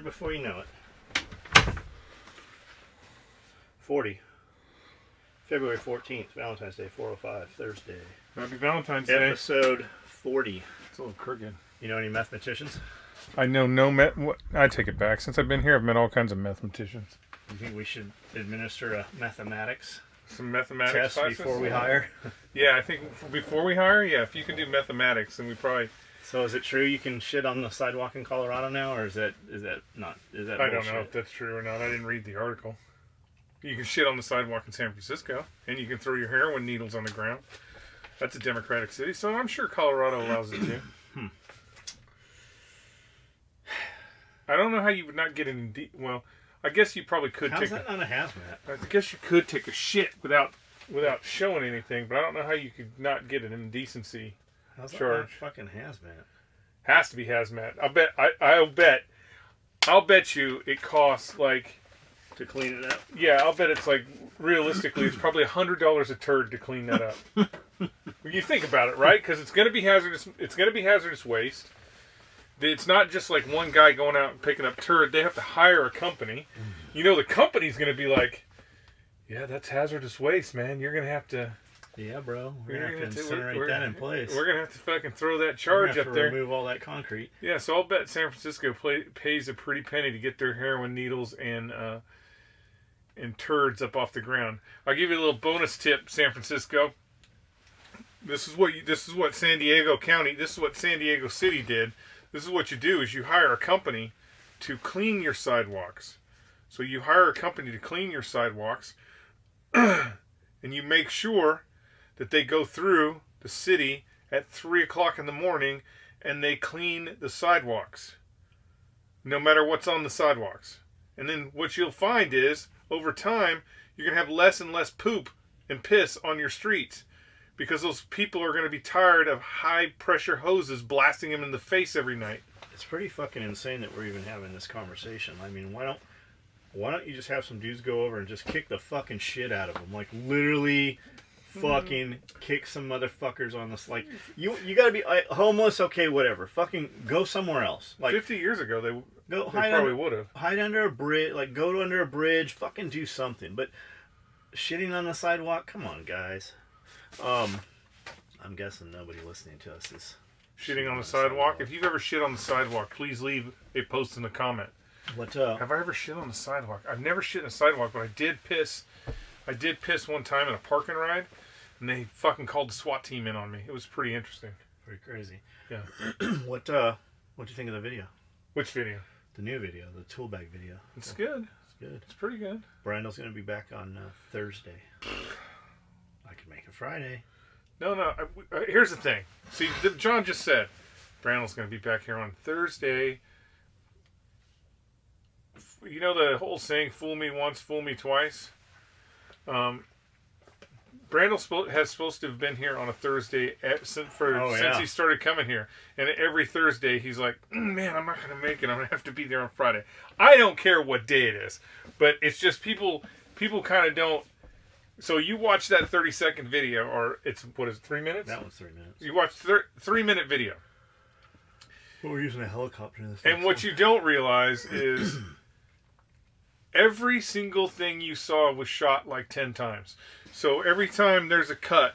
before you know it. 40. February 14th, Valentine's Day, 4:05, Thursday. Happy Valentine's Day. Episode 40. It's a little crooked. You know any mathematicians? I know I take it back. Since I've been here, I've met all kinds of mathematicians. You think we should administer a mathematics Some mathematics test classes? before we hire? Yeah, I think before we hire, if you can do mathematics, then we probably... So is it true you can shit on the sidewalk in Colorado now, or is that not? Is that I bullshit? don't know if that's true or not. I didn't read the article. You can shit on the sidewalk in San Francisco, and you can throw your heroin needles on the ground. That's a democratic city, so I'm sure Colorado allows it to. I don't know how you would not get in... Well, I guess you probably could How's that not a hazmat? I guess you could take a shit without showing anything, but I don't know how you could not get an indecency How's that charge. not fucking hazmat? Has to be hazmat. I'll bet you it costs like... To clean it up? Yeah, I'll bet it's like, realistically, it's probably $100 a turd to clean that up. You think about it, right? Because it's going to be hazardous. It's going to be hazardous waste. It's not just like one guy going out and picking up turd. They have to hire a company. You know, the company's going to be like, yeah, that's hazardous waste, man. You're going to have to... Yeah, bro. We're going to have to incinerate that in place. We're going to have to fucking throw that charge up there. Remove all that concrete. Yeah, so I'll bet San Francisco pays a pretty penny to get their heroin needles and turds up off the ground. I'll give you a little bonus tip, San Francisco. This is what San Diego City did. This is what you do: is you hire a company to clean your sidewalks. So you hire a company to clean your sidewalks, and you make sure that they go through the city at 3:00 in the morning and they clean the sidewalks, no matter what's on the sidewalks. And then what you'll find is, over time, you're going to have less and less poop and piss on your streets because those people are going to be tired of high-pressure hoses blasting them in the face every night. It's pretty fucking insane that we're even having this conversation. I mean, why don't you just have some dudes go over and just kick the fucking shit out of them? Like, literally fucking kick some motherfuckers on this. Like, you gotta be homeless, okay, whatever. Fucking go somewhere else. Like 50 years ago, they probably would have. Hide under a bridge, like go under a bridge, fucking do something. But shitting on the sidewalk, come on, guys. I'm guessing nobody listening to us is shitting on the sidewalk. If you've ever shit on the sidewalk, please leave a post in the comment. Have I ever shit on the sidewalk? I've never shit in a sidewalk, but I did piss. I did piss one time in a parking ride, and they fucking called the SWAT team in on me. It was pretty interesting. Pretty crazy. Yeah. What do you think of the video? Which video? The new video, the tool bag video. It's good. It's good. It's pretty good. Brandel's going to be back on Thursday. I could make it Friday. No. Here's the thing. See, John just said Brandel's going to be back here on Thursday. You know the whole saying, fool me once, fool me twice? Brandel supposed to have been here on a Thursday since he started coming here. And every Thursday he's like, man, I'm not going to make it. I'm going to have to be there on Friday. I don't care what day it is. But it's just people kind of don't. So you watch that 30-second video, or it's, 3 minutes? That one's 3 minutes. You watch 3-minute video. Well, we're using a helicopter in this. And what you don't realize is every single thing you saw was shot like 10 times. So every time there's a cut,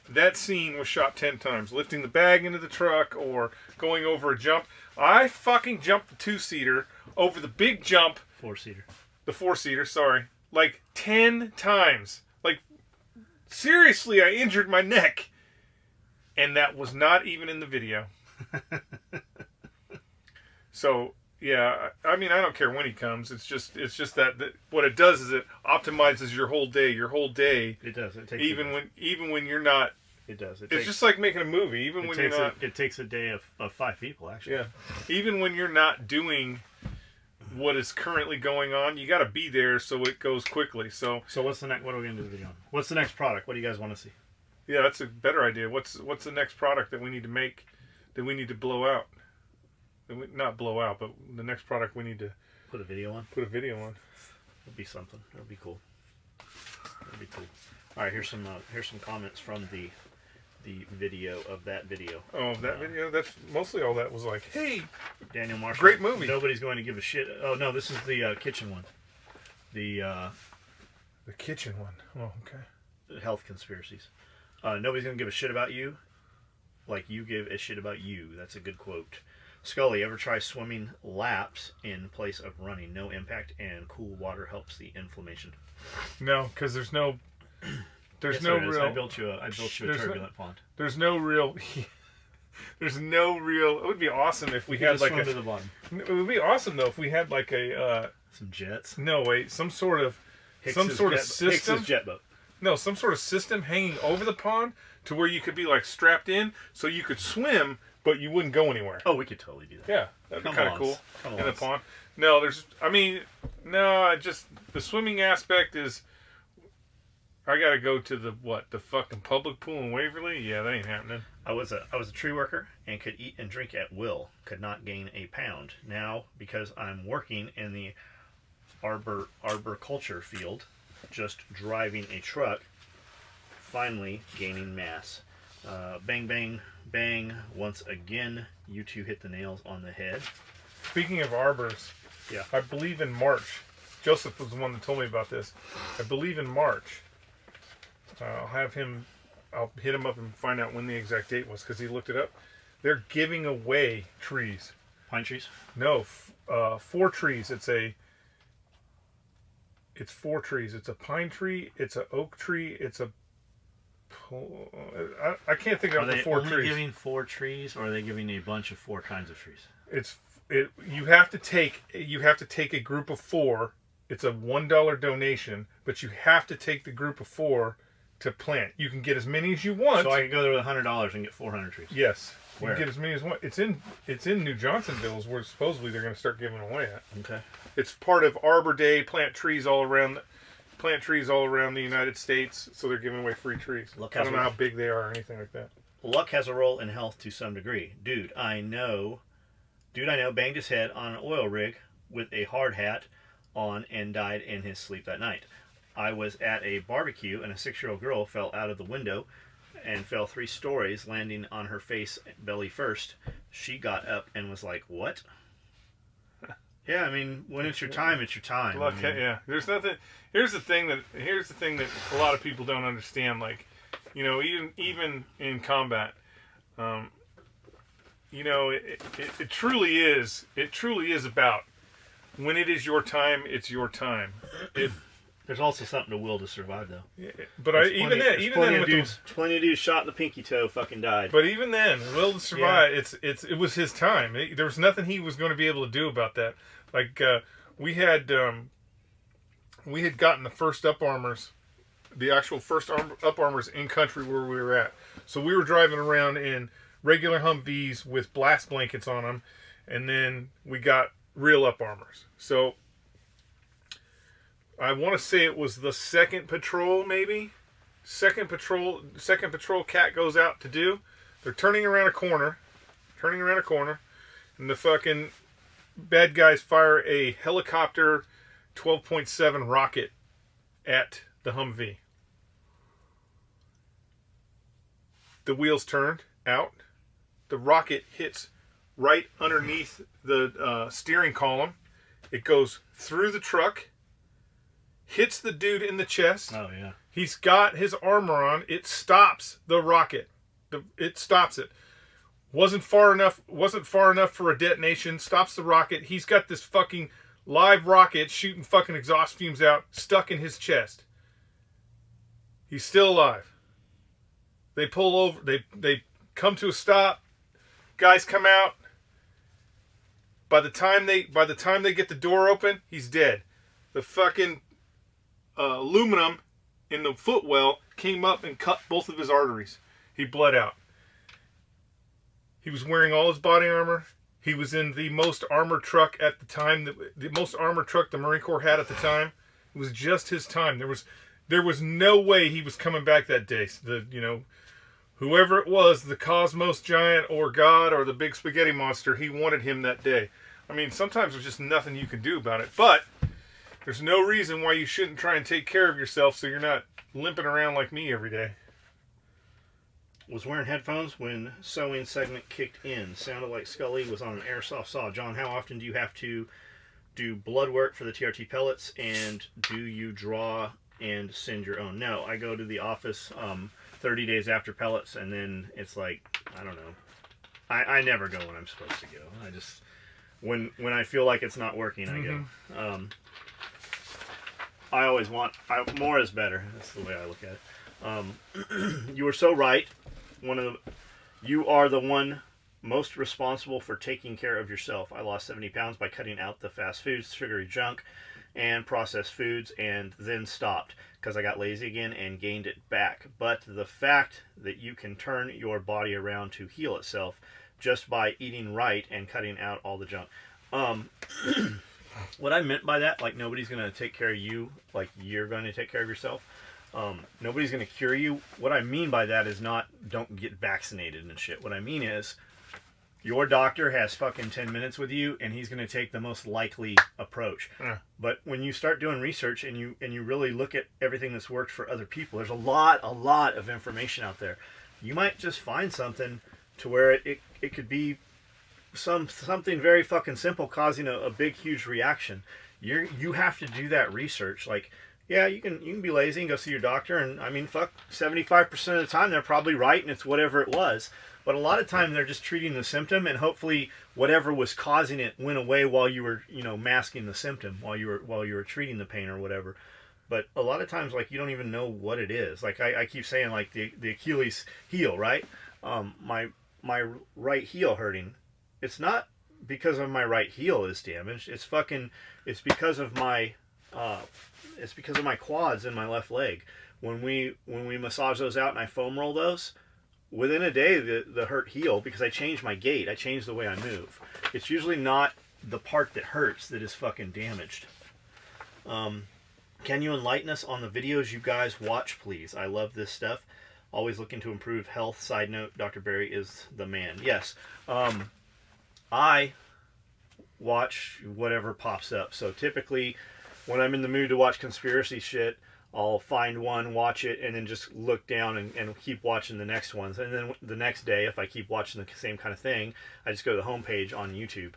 that scene was shot 10 times. Lifting the bag into the truck or going over a jump. I fucking jumped the 2-seater over the big jump. 4-seater. The 4-seater, sorry. Like 10 times. Like, seriously, I injured my neck. And that was not even in the video. So... yeah, I mean, I don't care when he comes. It's just that what it does is it optimizes your whole day. It does. It takes even when you're not. It does. It's just like making a movie. Even when you're not. It takes a day of 5 people actually. Yeah. Even when you're not doing what is currently going on, you got to be there so it goes quickly. So what's the next? What are we gonna do the video on? What's the next product? What do you guys want to see? Yeah, that's a better idea. What's the next product that we need to make? That we need to blow out? Not blow out, but the next product we need to put a video on. It'll be something. It'll be cool. All right, here's some comments from the the video of that video. Oh, that video? That's mostly all that was like, hey, Daniel Marshall. great movie. Nobody's going to give a shit. Oh, no, this is the kitchen one. The kitchen one. Oh, okay. Health conspiracies. Nobody's going to give a shit about you like you give a shit about you. That's a good quote. Skully, ever try swimming laps in place of running? No impact, and cool water helps the inflammation. No, because there's no Yes, no there is. real. I built you a turbulent pond. There's no real. There's no real. It would be awesome if we had like swim to the bottom. It would be awesome though if we had like a. Some jets. No, wait. Some sort of Hicks's system. Hicks's jet boat. No, some sort of system hanging over the pond to where you could be like strapped in, so you could swim, but you wouldn't go anywhere. Oh, we could totally do that. Yeah, that'd be kind of cool. Come In on. the pond. No, just the swimming aspect is. I gotta go to the fucking public pool in Waverly? Yeah, that ain't happening. I was a tree worker and could eat and drink at will. Could not gain a pound. Now, because I'm working in the arboriculture field, just driving a truck, finally gaining mass. Bang, bang, bang. Once again, you two hit the nails on the head. Speaking of arbors, Yeah. I believe in March. Joseph was the one that told me about this. I believe in March. I'll hit him up and find out when the exact date was because he looked it up. They're giving away trees. Pine trees? No, 4 trees. It's 4 trees. It's a pine tree. It's an oak tree. It's a. I can't think of the 4 trees. Are they only giving 4 trees, or are they giving a bunch of 4 kinds of trees? You have to take a group of 4. It's a $1 donation, but you have to take the group of 4 to plant. You can get as many as you want. So I could go there with $100 and get 400 trees. Yes. Where? You can get as many as one. It's in New Johnsonville is where supposedly they're going to start giving away at. Okay. It's part of Arbor Day. Plant trees all around the United States. So they're giving away free trees. I don't know how big they are or anything like that. Luck has a role in health to some degree. Dude I know banged his head on an oil rig with a hard hat on and died in his sleep that night. I was at a barbecue and a 6-year-old girl fell out of the window and fell 3 stories, landing on her face belly first. She got up and was like, "What?" Yeah, I mean, when it's your time, it's your time. Luck, I mean, yeah. There's nothing. Here's the thing that a lot of people don't understand. Like, even in combat, it truly is. It truly is about when it is your time. It's your time. There's also something to will to survive, though. But Plenty of dudes shot in the pinky toe fucking died. But even then, will to survive. Yeah. It was his time. There was nothing he was going to be able to do about that. Like we had gotten the first up armors, the actual first up armors in country where we were at. So we were driving around in regular Humvees with blast blankets on them, and then we got real up armors. So I want to say it was the second patrol, maybe. Second patrol cat goes out to do. They're turning around a corner, and the fucking bad guys fire a helicopter 12.7 rocket at the Humvee. The wheels turned out. The rocket hits right underneath the steering column. It goes through the truck. Hits the dude in the chest. Oh, yeah. He's got his armor on. It stops the rocket. It stops it. Wasn't far enough for a detonation. Stops the rocket. He's got this fucking live rocket shooting fucking exhaust fumes out, stuck in his chest. He's still alive. They pull over. They come to a stop. Guys come out. By the time they get the door open, he's dead. The fucking aluminum in the footwell came up and cut both of his arteries. He bled out. He was wearing all his body armor. He was in the most armored truck at the time, the most armored truck the Marine Corps had at the time. It was just his time. There was no way he was coming back that day. Whoever it was, the cosmos giant or God or the big spaghetti monster, he wanted him that day. I mean, sometimes there's just nothing you can do about it, but there's no reason why you shouldn't try and take care of yourself so you're not limping around like me every day. Was wearing headphones when sewing segment kicked in. Sounded like Skully was on an airsoft saw. John, how often do you have to do blood work for the TRT pellets, and do you draw and send your own? No, I go to the office 30 days after pellets, and then it's like, I don't know. I never go when I'm supposed to go. I just, when I feel like it's not working, I go. I always want, more is better. That's the way I look at it. You were so right. You are the one most responsible for taking care of yourself. I lost 70 pounds by cutting out the fast foods, sugary junk, and processed foods, and then stopped because I got lazy again and gained it back. But the fact that you can turn your body around to heal itself just by eating right and cutting out all the junk. What I meant by that, like, nobody's going to take care of you like you're going to take care of yourself. Nobody's going to cure you. What I mean by that is not don't get vaccinated and shit. What I mean is your doctor has fucking 10 minutes with you, and he's going to take the most likely approach. But when you start doing research and you really look at everything that's worked for other people, there's a lot of information out there. You might just find something to where it could be something very fucking simple causing a big, huge reaction. You have to do that research. Like, yeah, you can be lazy and go see your doctor, and I mean, fuck, 75% of the time they're probably right, and it's whatever it was. But a lot of time they're just treating the symptom, and hopefully whatever was causing it went away while you were, masking the symptom, while you were treating the pain or whatever. But a lot of times, like, you don't even know what it is. Like I keep saying, like the Achilles heel, right? My right heel hurting. It's not because of my right heel is damaged. It's because of my quads and my left leg. When we massage those out and I foam roll those, within a day the hurt heal because I changed my gait. I changed the way I move. It's usually not the part that hurts that is fucking damaged. Can you enlighten us on the videos you guys watch, please? I love this stuff. Always looking to improve health. Side note, Dr. Barry is the man. Yes. I watch whatever pops up. So typically, when I'm in the mood to watch conspiracy shit, I'll find one, watch it, and then just look down and keep watching the next ones. And then the next day, if I keep watching the same kind of thing, I just go to the homepage on YouTube.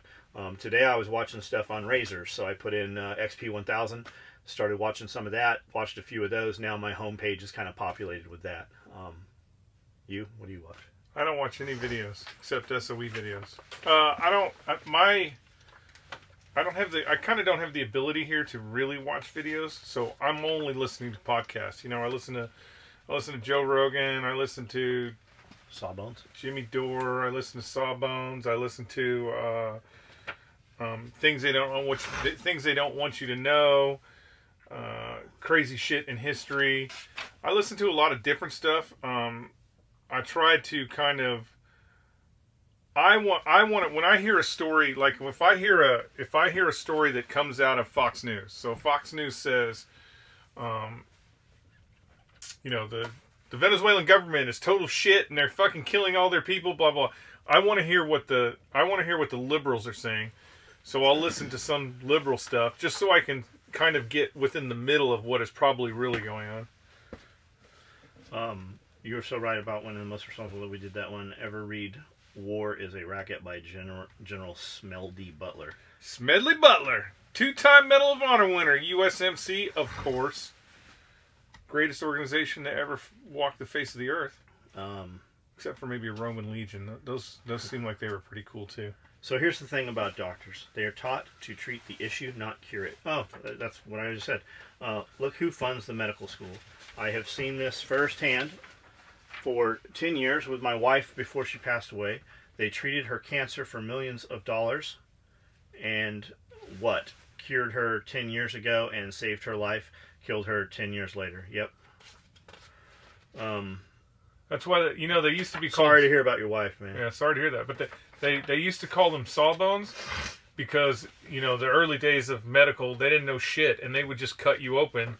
Today I was watching stuff on razors, so I put in XP1000, started watching some of that, watched a few of those. Now my homepage is kind of populated with that. What do you watch? I don't watch any videos except SOE videos. I kind of don't have the ability here to really watch videos, so I'm only listening to podcasts. I listen to Joe Rogan. I listen to Sawbones, Jimmy Dore. I listen to Sawbones. I listen to things they don't want you to know. Crazy shit in history. I listen to a lot of different stuff. I try to kind of. I want it when I hear a story, like if I hear a story that comes out of Fox News. So Fox News says, the Venezuelan government is total shit and they're fucking killing all their people, blah blah. I want to hear what the liberals are saying. So I'll listen to some liberal stuff just so I can kind of get within the middle of what is probably really going on. You were so right about one of the most responsible that we did that one. Ever read War is a Racket by General Smedley Butler? Smedley Butler, 2-time Medal of Honor winner, USMC, of course. Greatest organization to ever walk the face of the earth. Except for maybe a Roman Legion. Those seem like they were pretty cool too. So here's the thing about doctors. They are taught to treat the issue, not cure it. Oh, that's what I just said. Look who funds the medical school. I have seen this firsthand. For 10 years with my wife before she passed away. They treated her cancer for millions of dollars. And what? Cured her 10 years ago and saved her life. Killed her 10 years later. Yep. That's why, they used to be called... Sorry to hear about your wife, man. Yeah, sorry to hear that. But they used to call them Sawbones because, the early days of medical, they didn't know shit. And they would just cut you open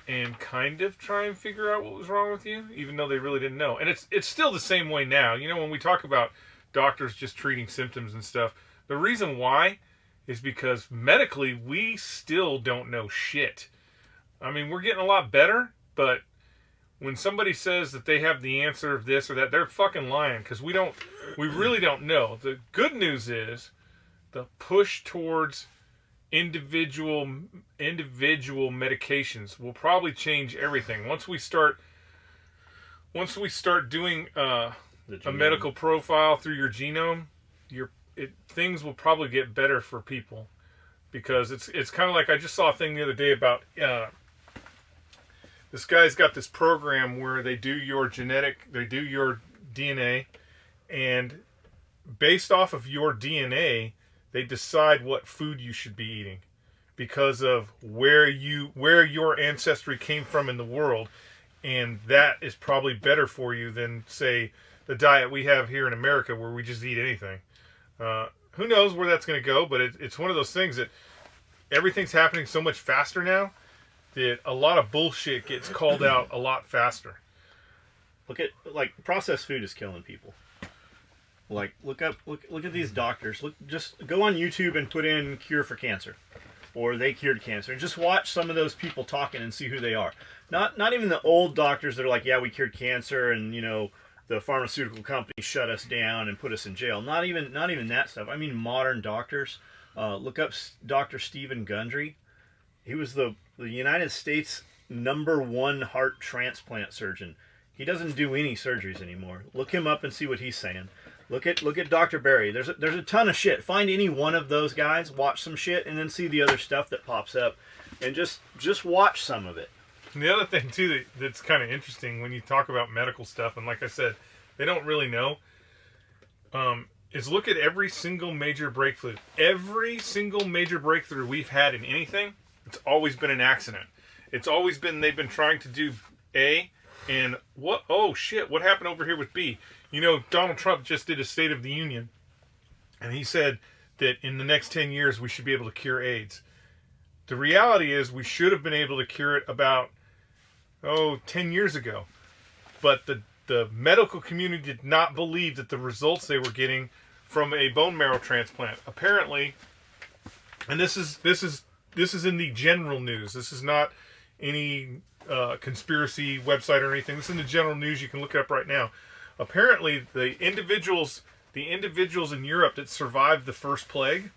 and kind of try and figure out what was wrong with you, even though they really didn't know. And it's still the same way now. When we talk about doctors just treating symptoms and stuff, the reason why is because medically we still don't know shit. I mean, we're getting a lot better, but when somebody says that they have the answer of this or that, they're fucking lying, because we really don't know. The good news is the push towards individual medications will probably change everything. Once we start doing a medical profile through your genome, things will probably get better for people, because it's kind of like, I just saw a thing the other day about this guy's got this program where they do your DNA, and based off of your DNA, they decide what food you should be eating because of where your ancestry came from in the world, and that is probably better for you than, say, the diet we have here in America where we just eat anything. Who knows where that's going to go, but it's one of those things that everything's happening so much faster now that a lot of bullshit gets called out a lot faster. Look at, like, processed food is killing people. Like, look at these doctors. Just go on YouTube and put in cure for cancer, or they cured cancer, and just watch some of those people talking and see who they are. Not even the old doctors that are like, yeah, we cured cancer, and the pharmaceutical company shut us down and put us in jail. Not even that stuff. I mean modern doctors. Look up Dr. Stephen Gundry. He was the United States #1 heart transplant surgeon. He doesn't do any surgeries anymore. Look him up and see what he's saying. Look at Dr. Barry. There's a ton of shit. Find any one of those guys, watch some shit, and then see the other stuff that pops up, and just watch some of it. And the other thing too that's kind of interesting when you talk about medical stuff, and like I said, they don't really know, is look at every single major breakthrough. Every single major breakthrough we've had in anything, it's always been an accident. It's always been they've been trying to do A, and what happened over here with B? Donald Trump just did a State of the Union, and he said that in the next 10 years we should be able to cure AIDS. The reality is we should have been able to cure it about 10 years ago. But the medical community did not believe that the results they were getting from a bone marrow transplant. Apparently, and this is in the general news. This is not any conspiracy website or anything. This is in the general news. You can look it up right now. Apparently, the individuals in Europe that survived the first plague,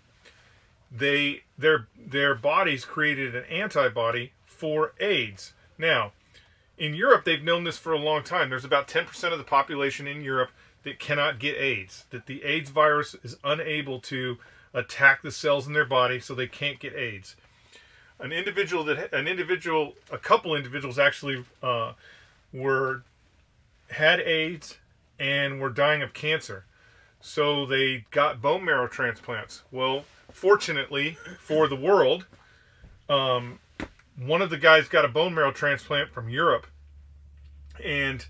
their bodies created an antibody for AIDS. Now, in Europe, they've known this for a long time. There's about 10% of the population in Europe that cannot get AIDS. That the AIDS virus is unable to attack the cells in their body, so they can't get AIDS. A couple individuals actually had AIDS and were dying of cancer. So they got bone marrow transplants. Well, fortunately for the world, one of the guys got a bone marrow transplant from Europe and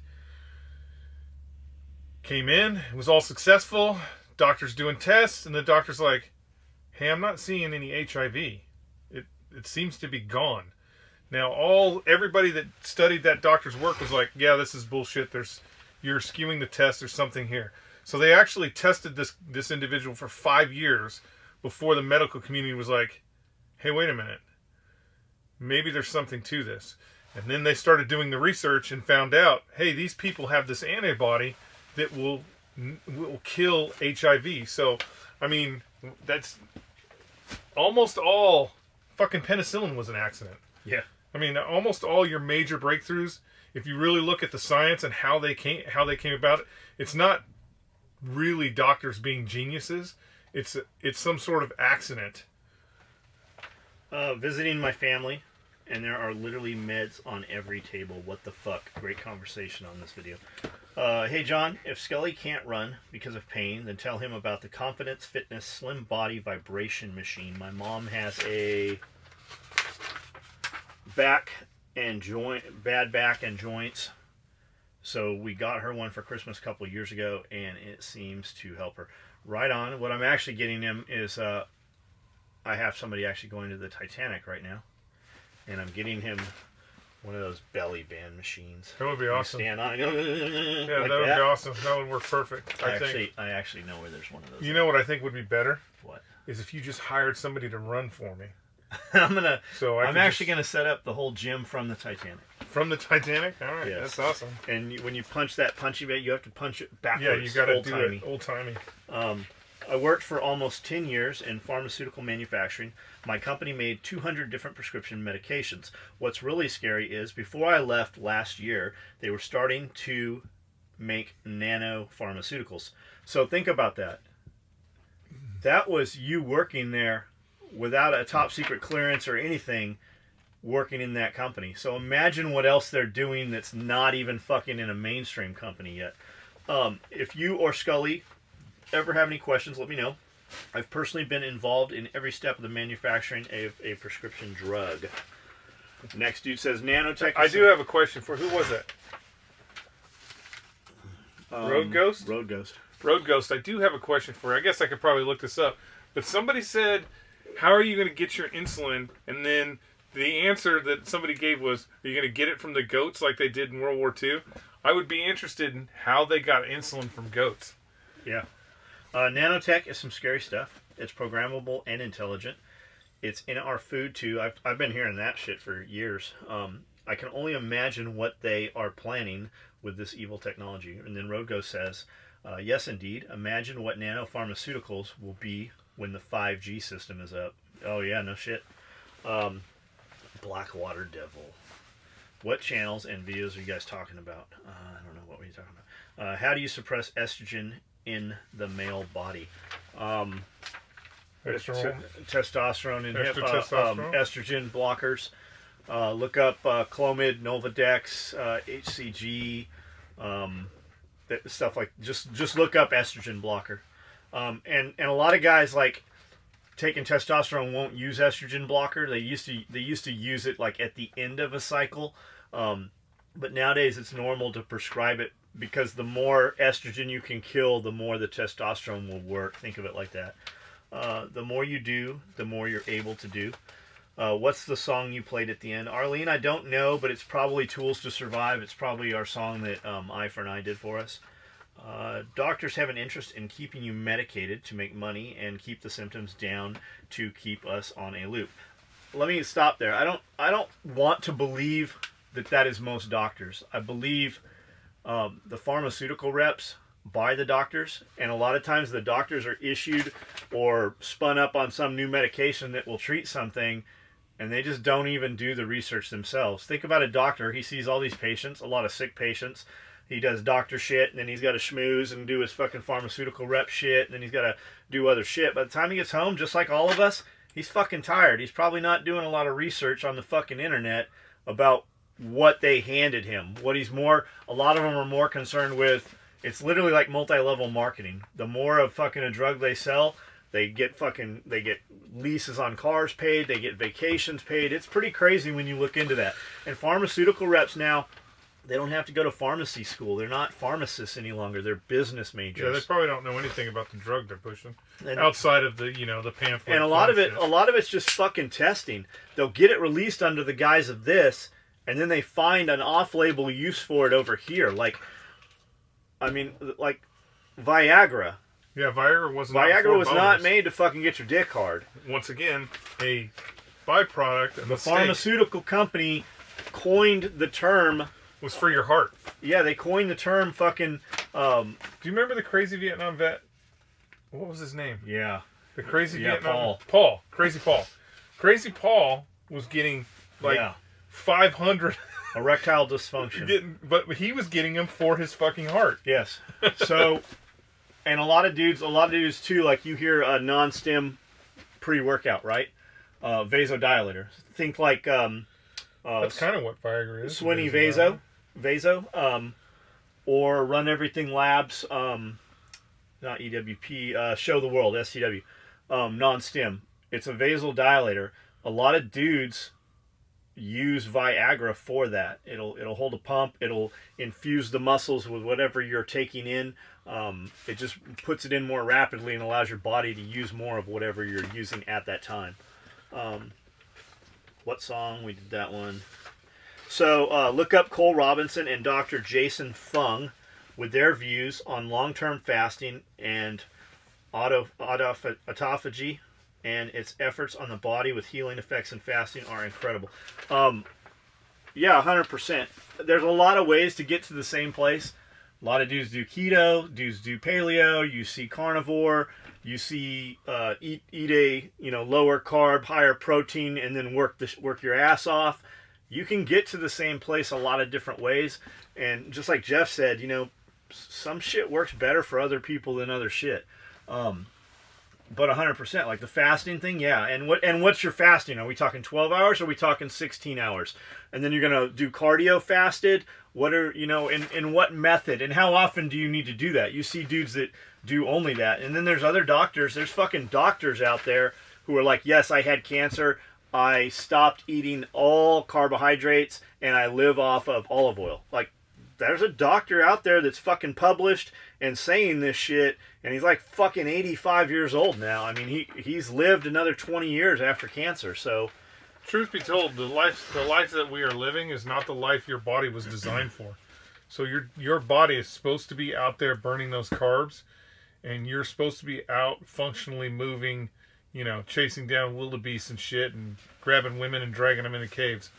came in. It was all successful. Doctor's doing tests, and the doctor's like, hey, I'm not seeing any HIV. It seems to be gone. Now, everybody that studied that doctor's work was like, yeah, this is bullshit. You're skewing the test. There's something here. So they actually tested this individual for 5 years before the medical community was like, hey, wait a minute. Maybe there's something to this. And then they started doing the research and found out, hey, these people have this antibody that will kill HIV. So, I mean, that's almost all fucking penicillin was an accident. Yeah. I mean, almost all your major breakthroughs, if you really look at the science and how they came about it, it's not really doctors being geniuses. It's some sort of accident. Visiting my family, and there are literally meds on every table. What the fuck? Great conversation on this video. Hey John, if Skully can't run because of pain, then tell him about the Confidence Fitness Slim Body Vibration Machine. My mom has a bad back and joints, so we got her one for Christmas a couple of years ago, and it seems to help her. Right on. What I'm actually getting him is I have somebody actually going to the Titanic right now, and I'm getting him one of those belly band machines. That would be awesome. Stand on. Yeah, like that would be awesome. That would work perfect. I actually know where there's one of those. You know what I think would be better? What? Is if you just hired somebody to run for me. I'm actually gonna set up the whole gym from the Titanic. From the Titanic? All right, Yes. that's awesome. And when you punch that punchy bait, you have to punch it backwards. Yeah, you got to do old-timey. it old-timey. I worked for almost 10 years in pharmaceutical manufacturing. My company made 200 different prescription medications. What's really scary is before I left last year, they were starting to make nano pharmaceuticals. So think about that. That was you working there without a top secret clearance or anything, working in that company. So imagine what else they're doing that's not even fucking in a mainstream company yet. If you or Skully ever have any questions, let me know. I've personally been involved in every step of the manufacturing of a prescription drug. Next dude says nanotech. I do have a question for who was it? Road Ghost? Road Ghost. Road Ghost, I do have a question for you. I guess I could probably look this up. But somebody said, how are you going to get your insulin? And then the answer that somebody gave was, are you going to get it from the goats like they did in World War II? I would be interested in how they got insulin from goats. Yeah. Nanotech is some scary stuff. It's programmable and intelligent. It's in our food too. I've been hearing that shit for years. I can only imagine what they are planning with this evil technology. And then Rogo says, yes, indeed. Imagine what nanopharmaceuticals will be when the 5G system is up. Oh, yeah, no shit. Blackwater Devil. What channels and videos are you guys talking about? I don't know. What were you talking about? How do you suppress estrogen in the male body? Testosterone and estrogen blockers. Look up Clomid, Novadex, HCG, stuff like just look up estrogen blocker. And a lot of guys like taking testosterone won't use estrogen blocker. They used to use it like at the end of a cycle, but nowadays it's normal to prescribe it because the more estrogen you can kill, the more the testosterone will work. Think of it like that. The more you do, the more you're able to do. What's the song you played at the end? Arlene, I don't know, but it's probably Tools to Survive. It's probably our song that Eye for an Eye did for us. Doctors have an interest in keeping you medicated to make money and keep the symptoms down to keep us on a loop. Let me stop there. I don't want to believe that is most doctors. I believe the pharmaceutical reps by the doctors, and a lot of times the doctors are issued or spun up on some new medication that will treat something, and they just don't even do the research themselves. Think about a doctor. He sees all these patients, a lot of sick patients. He does doctor shit, and then he's got to schmooze and do his fucking pharmaceutical rep shit, and then he's got to do other shit. By the time he gets home, just like all of us, he's fucking tired. He's probably not doing a lot of research on the fucking internet about what they handed him. A lot of them are more concerned with, it's literally like multi-level marketing. The more of fucking a drug they sell, they get leases on cars paid, they get vacations paid. It's pretty crazy when you look into that. And pharmaceutical reps now, they don't have to go to pharmacy school. They're not pharmacists any longer. They're business majors. Yeah, they probably don't know anything about the drug they're pushing outside of the the pamphlet. And a lot of it's just fucking testing. They'll get it released under the guise of this, and then they find an off-label use for it over here. Like Viagra. Yeah, Viagra was not made to fucking get your dick hard. Once again, a byproduct of the pharmaceutical company coined the term. Was for your heart. Yeah, they coined the term fucking. Do you remember the crazy Vietnam vet? What was his name? Yeah. The crazy Vietnam. Paul. Crazy Paul. Crazy Paul was getting 500 erectile dysfunction. But he was getting them for his fucking heart. Yes. So, and a lot of dudes too, like you hear a non-stim pre-workout, right? Vasodilator. Think like that's kind of what Viagra is. Swinny Vaso, or Run Everything Labs, not EWP, Show the World, STW, non-stim. It's a vasodilator. A lot of dudes use Viagra for that. It'll hold a pump. It'll infuse the muscles with whatever you're taking in. It just puts it in more rapidly and allows your body to use more of whatever you're using at that time. What song? We did that one. So look up Cole Robinson and Dr. Jason Fung with their views on long-term fasting and autophagy, and its efforts on the body with healing effects in fasting are incredible. Yeah, 100%. There's a lot of ways to get to the same place. A lot of dudes do keto, dudes do paleo. You see carnivore. You see eat a lower carb, higher protein, and then work your ass off. You can get to the same place a lot of different ways. And just like Jeff said, some shit works better for other people than other shit. But 100%, like the fasting thing, yeah. And what's your fasting? Are we talking 12 hours or are we talking 16 hours? And then you're going to do cardio fasted. What are, in what method? And how often do you need to do that? You see dudes that do only that. And then there's other doctors. There's fucking doctors out there who are like, yes, I had cancer. I stopped eating all carbohydrates and I live off of olive oil. Like, there's a doctor out there that's fucking published and saying this shit, and he's like fucking 85 years old now. I mean, he's lived another 20 years after cancer, so... Truth be told, the life that we are living is not the life your body was designed for. So your body is supposed to be out there burning those carbs, and you're supposed to be out functionally moving, chasing down wildebeests and shit, and grabbing women and dragging them into caves.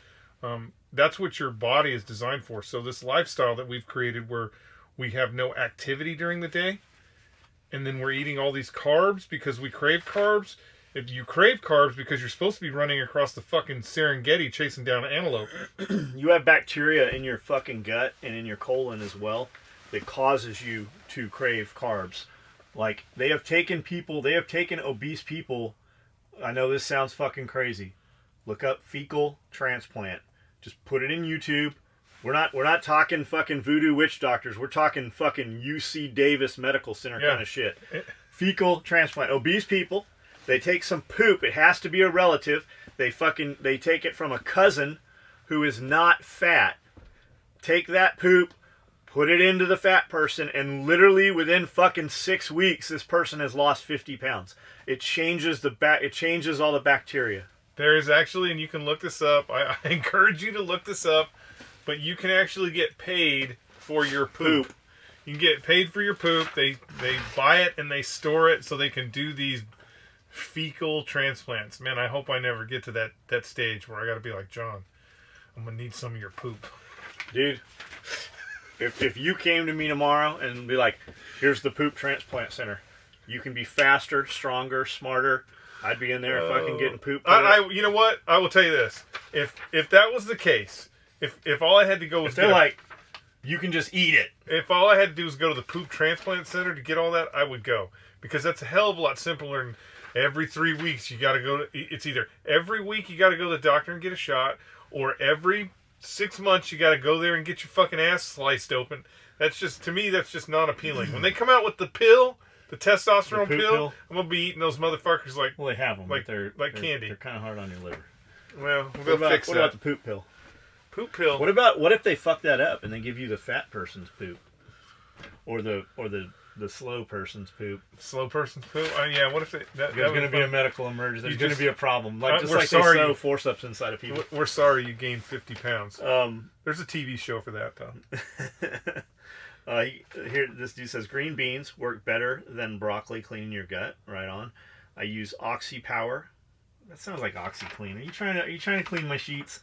That's what your body is designed for. So this lifestyle that we've created where we have no activity during the day, and then we're eating all these carbs because we crave carbs. If you crave carbs because you're supposed to be running across the fucking Serengeti chasing down an antelope. You have bacteria in your fucking gut and in your colon as well that causes you to crave carbs. Like, they have taken obese people. I know this sounds fucking crazy. Look up fecal transplant. Just put it in YouTube. We're not talking fucking voodoo witch doctors. We're talking fucking UC Davis Medical Center kind of shit. Fecal transplant. Obese people, they take some poop. It has to be a relative. They take it from a cousin who is not fat. Take that poop, put it into the fat person, and literally within fucking 6 weeks, this person has lost 50 pounds. It changes all the bacteria. There is actually, and you can look this up. I encourage you to look this up, but you can actually get paid for your poop. You can get paid for your poop. They buy it and they store it so they can do these fecal transplants. Man, I hope I never get to that stage where I got to be like, John, I'm going to need some of your poop. Dude, if you came to me tomorrow and be like, here's the poop transplant center. You can be faster, stronger, smarter. I'd be in there fucking getting poop. You know what? I will tell you this. If that was the case, if all I had to go was... If they're like, you can just eat it. If all I had to do was go to the poop transplant center to get all that, I would go. Because that's a hell of a lot simpler than every 3 weeks you got to go to... It's either every week you got to go to the doctor and get a shot, or every 6 months you got to go there and get your fucking ass sliced open. That's just, to me, that's just not appealing. When they come out with the pill... The testosterone pill, I'm going to be eating those motherfuckers like... Well, they have them, like, but they're candy. They're kind of hard on your liver. Well, they'll fix that. What about the poop pill? Poop pill? What if they fuck that up and they give you the fat person's poop? Or the slow person's poop? Slow person's poop? Yeah, what if they... There's going to be a medical emergency. There's going to be a problem. Like they sew forceps inside of people. We're sorry you gained 50 pounds. There's a TV show for that, though. Here, this dude says green beans work better than broccoli cleaning your gut. Right on. I use Oxy Power. That sounds like OxyClean. Are you trying to clean my sheets?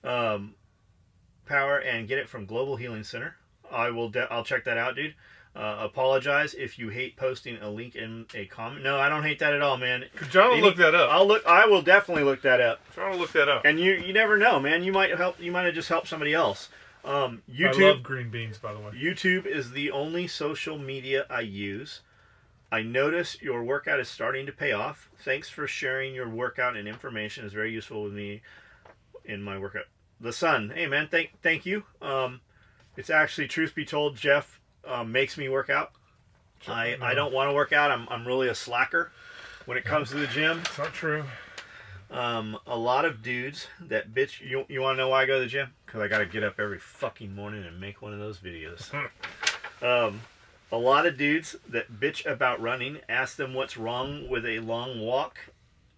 Power and get it from Global Healing Center. I'll check that out, dude. Apologize if you hate posting a link in a comment. No, I don't hate that at all, man. John will look that up. I will definitely look that up. John will look that up. And you never know, man. You might have just helped somebody else. YouTube, I love green beans, by the way. YouTube is the only social media I use. I notice your workout is starting to pay off. Thanks for sharing your workout and information. It's very useful with me in my workout. The sun. Hey, man, thank you. It's actually, truth be told, Jeff makes me work out. I don't want to work out. I'm really a slacker when it comes to the gym. It's not true. A lot of dudes that bitch. You want to know why I go to the gym? Because I got to get up every fucking morning and make one of those videos. A lot of dudes that bitch about running, ask them what's wrong with a long walk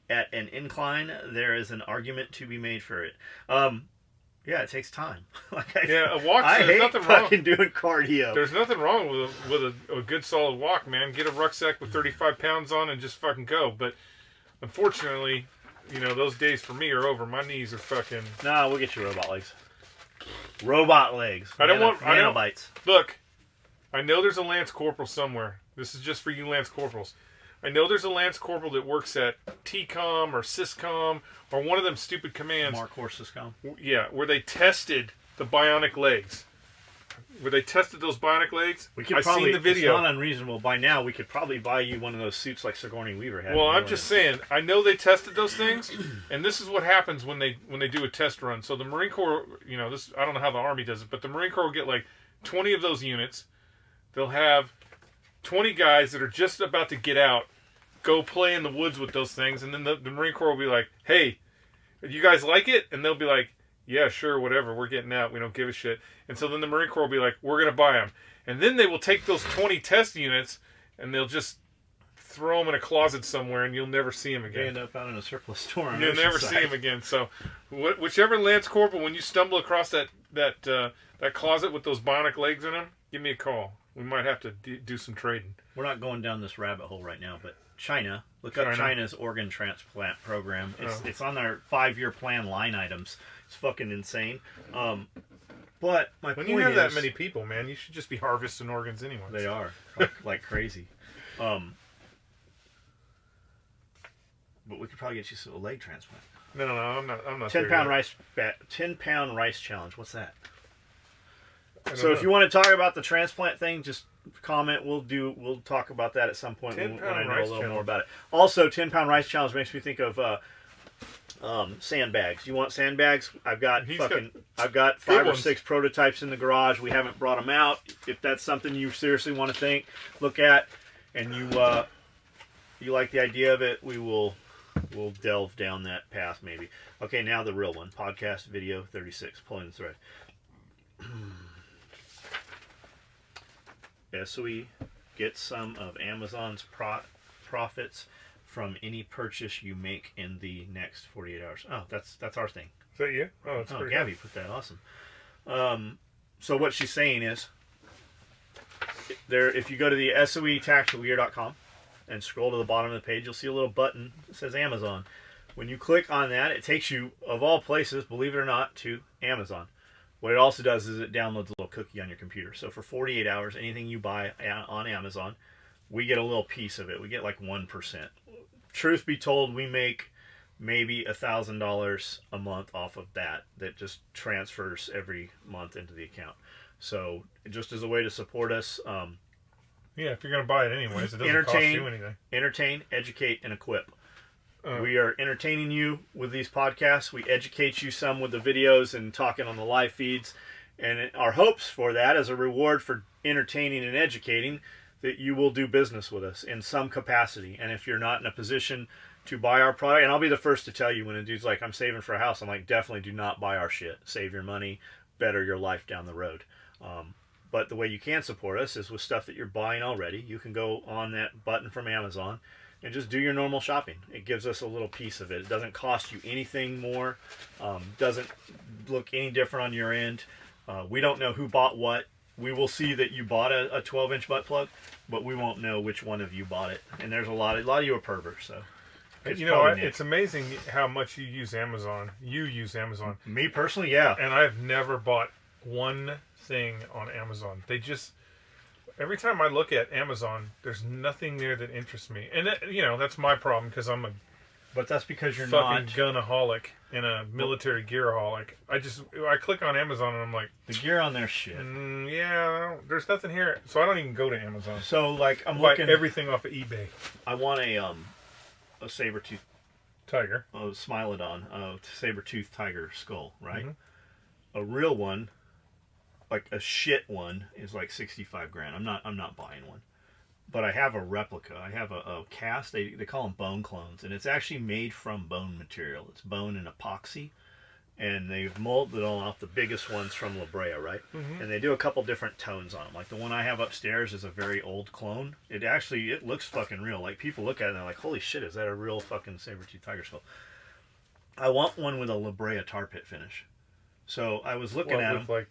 at an incline. There is an argument to be made for it. Yeah, it takes time. A walk. I hate fucking doing cardio. There's nothing wrong with a good solid walk, man. Get a rucksack with 35 pounds on and just fucking go. But unfortunately, those days for me are over. My knees are fucking... Nah, we'll get you robot legs. Robot legs. I don't want nanobites. Look, I know there's a Lance Corporal somewhere. This is just for you Lance Corporals. I know there's a Lance Corporal that works at TCOM or Syscom or one of them stupid commands. Mark or Syscom. Yeah, where they tested the bionic legs. Where they tested those bionic legs. I've seen the video. It's not unreasonable. By now, we could probably buy you one of those suits like Sigourney Weaver had. Well, I'm just saying. I know they tested those things, and this is what happens when they do a test run. So the Marine Corps, this I don't know how the Army does it, but the Marine Corps will get like 20 of those units. They'll have 20 guys that are just about to get out, go play in the woods with those things, and then the Marine Corps will be like, "Hey, you guys like it?" And they'll be like, "Yeah, sure, whatever. We're getting out. We don't give a shit." And so then the Marine Corps will be like, "We're going to buy them." And then they will take those 20 test units and they'll just throw them in a closet somewhere and you'll never see them again. They end up out in a surplus store. You'll never see them again. So whichever Lance Corporal, when you stumble across that closet with those bionic legs in them, give me a call. We might have to do some trading. We're not going down this rabbit hole right now, but China. Look up China's organ transplant program. It's on their 5-year plan line items. It's fucking insane. But my point is, when you have that many people, man, you should just be harvesting organs anyway. They are like crazy. But we could probably get you a leg transplant. No, I'm not. 10-pound rice. 10-pound rice challenge. What's that? So if you want to talk about the transplant thing, just comment. We'll talk about that at some point when I know a little more about it. Also, 10-pound rice challenge makes me think of sandbags. You want sandbags? I've got 5 or 6 prototypes in the garage. We haven't brought them out. If that's something you seriously want to look at, and you like the idea of it, we'll delve down that path maybe. Okay, now the real one. Podcast video 36. Pulling the thread. SOE gets some of Amazon's profits from any purchase you make in the next 48 hours. Oh, that's our thing. Is that you? Oh, that's pretty Gabby put that. Awesome. So what she's saying is, if you go to the SOEtacticalgear.com and scroll to the bottom of the page, you'll see a little button that says Amazon. When you click on that, it takes you, of all places, believe it or not, to Amazon. What it also does is it downloads a little cookie on your computer. So for 48 hours, anything you buy on Amazon, we get a little piece of it. We get like 1%. Truth be told, we make maybe $1,000 a month off of that just transfers every month into the account. So just as a way to support us. Yeah, if you're going to buy it anyways, it doesn't cost you anything. Entertain, educate, and equip. We are entertaining you with these podcasts. We educate you some with the videos and talking on the live feeds. And our hopes for that, as a reward for entertaining and educating, that you will do business with us in some capacity. And if you're not in a position to buy our product, and I'll be the first to tell you when a dude's like, "I'm saving for a house," I'm like, definitely do not buy our shit. Save your money, better your life down the road. But the way you can support us is with stuff that you're buying already. You can go on that button from Amazon and just do your normal shopping. It gives us a little piece of it. It doesn't cost you anything more. Doesn't look any different on your end. We don't know who bought what. We will see that you bought a 12-inch butt plug, but we won't know which one of you bought it. And there's a lot of you are perverts. So it's amazing how much you use Amazon. You use Amazon. Me personally, yeah. And I've never bought one thing on Amazon. Every time I look at Amazon, there's nothing there that interests me. And that's my problem because I'm a But that's because you're fucking not gunaholic and a military gearaholic. I click on Amazon and I'm like, the gear on their shit. There's nothing here, so I don't even go to Amazon. So like I'm buy looking everything off of eBay. I want a saber-tooth tiger, a Smilodon, a saber-tooth tiger skull, right? Mm-hmm. A real one, like a shit one, is like $65,000. I'm not buying one. But I have a replica. I have a cast. They call them bone clones, and it's actually made from bone material. It's bone and epoxy, and they've molded off the biggest ones from La Brea, right? Mm-hmm. And they do a couple different tones on them. Like the one I have upstairs is a very old clone. It looks fucking real. Like people look at it and they're like, "Holy shit, is that a real fucking saber-tooth tiger skull?" I want one with a La Brea tar pit finish. So I was looking at them. Like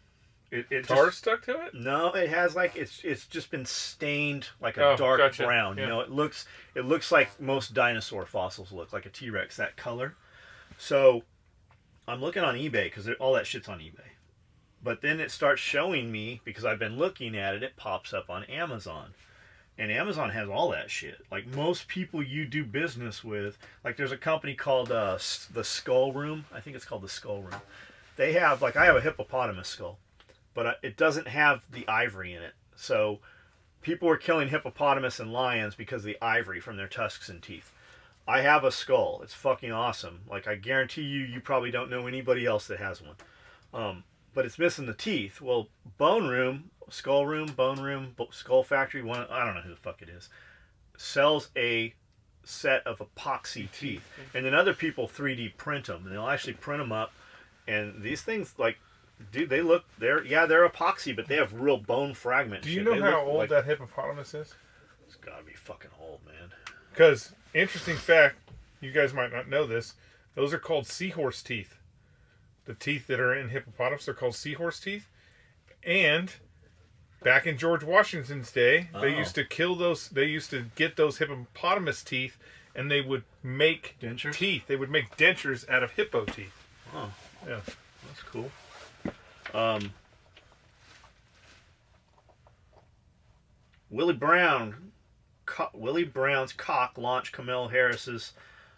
It tar stuck to it? No, it has like it's just been stained like a dark brown. Yeah. You know, it looks like most dinosaur fossils look, like a T-Rex, that color. So I'm looking on eBay because all that shit's on eBay. But then it starts showing me, because I've been looking at it, it pops up on Amazon. And Amazon has all that shit. Like, most people you do business with, like, there's a company called the Skull Room. I think it's called the Skull Room. They have, like, I have a hippopotamus skull, but it doesn't have the ivory in it. So people are killing hippopotamus and lions because of the ivory from their tusks and teeth. I have a skull. It's fucking awesome. Like, I guarantee you probably don't know anybody else that has one. But it's missing the teeth. Well, Bone Room, Skull Room, Bone Room, Skull Factory, one, I don't know who the fuck it is, sells a set of epoxy teeth. And then other people 3D print them. And they'll actually print them up. And these things, like, dude, they're epoxy, but they have real bone fragments. Do you know how old that hippopotamus is? It's gotta be fucking old, man. Because, interesting fact, you guys might not know this, those are called seahorse teeth. The teeth that are in hippopotamus are called seahorse teeth. And back in George Washington's day, they used to get those hippopotamus teeth, and they would make dentures? Teeth. They would make dentures out of hippo teeth. Oh, yeah, that's cool. Willie Brown's cock launched Kamala Harris's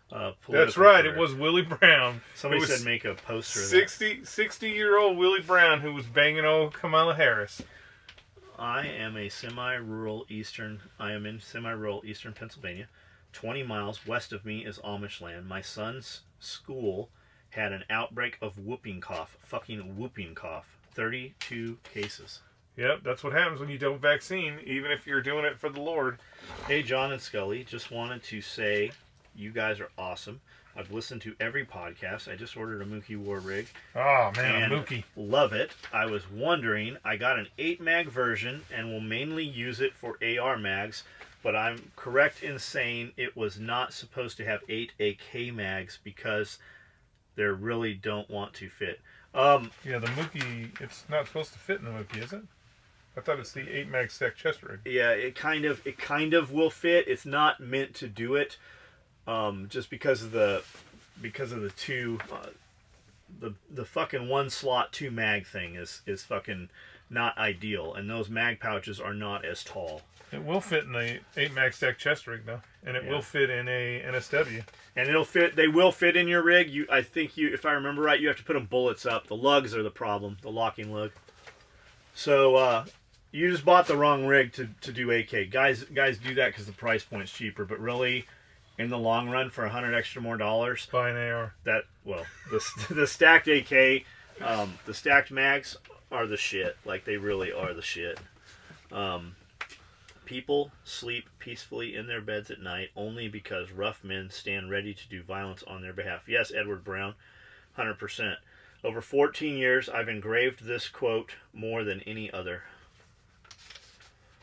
That's right. career. It was Willie Brown. Somebody said make a poster of 60-year-old Willie Brown who was banging old Kamala Harris. I am in semi-rural eastern Pennsylvania. 20 miles west of me is Amish land. My son's school had an outbreak of whooping cough. Fucking whooping cough. 32 cases. Yep, that's what happens when you don't vaccine, even if you're doing it for the Lord. Hey, John and Skully, just wanted to say you guys are awesome. I've listened to every podcast. I just ordered a Mookie War rig. Oh, man, and a Mookie. Love it. I was wondering, I got an 8-mag version and will mainly use it for AR mags, but I'm correct in saying it was not supposed to have 8 AK mags because they really don't want to fit. Yeah, the Mookie, it's not supposed to fit in the Mookie, is it? I thought it's the 8-mag stack chest rig. Yeah, it kind of will fit. It's not meant to do it, just because of the two, the fucking 1-slot 2-mag thing is fucking not ideal, and those mag pouches are not as tall. It will fit in the 8-mag stack chest rig though, and it will fit in a NSW. And it'll fit. They will fit in your rig. I think if I remember right, you have to put them bullets up. The lugs are the problem, the locking lug. So you just bought the wrong rig to do AK. Guys do that because the price point's cheaper, but really, in the long run, for $100 extra more dollars, buy an AR. The stacked AK, the stacked mags are the shit. Like, they really are the shit. People sleep peacefully in their beds at night only because rough men stand ready to do violence on their behalf. Yes, Edward Brown, 100%. Over 14 years, I've engraved this quote more than any other.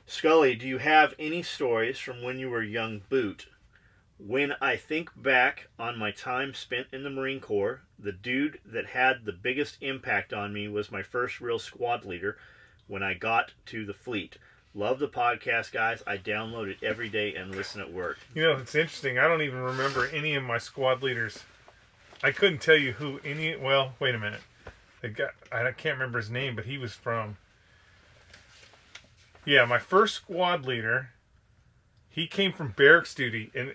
Skully, do you have any stories from when you were a young boot? When I think back on my time spent in the Marine Corps, the dude that had the biggest impact on me was my first real squad leader when I got to the fleet. Love the podcast, guys. I download it every day and listen at work. You know, it's interesting. I don't even remember any of my squad leaders. I couldn't tell you who any... Well, wait a minute. The guy, I can't remember his name, but he was from... Yeah, my first squad leader, he came from barracks duty. And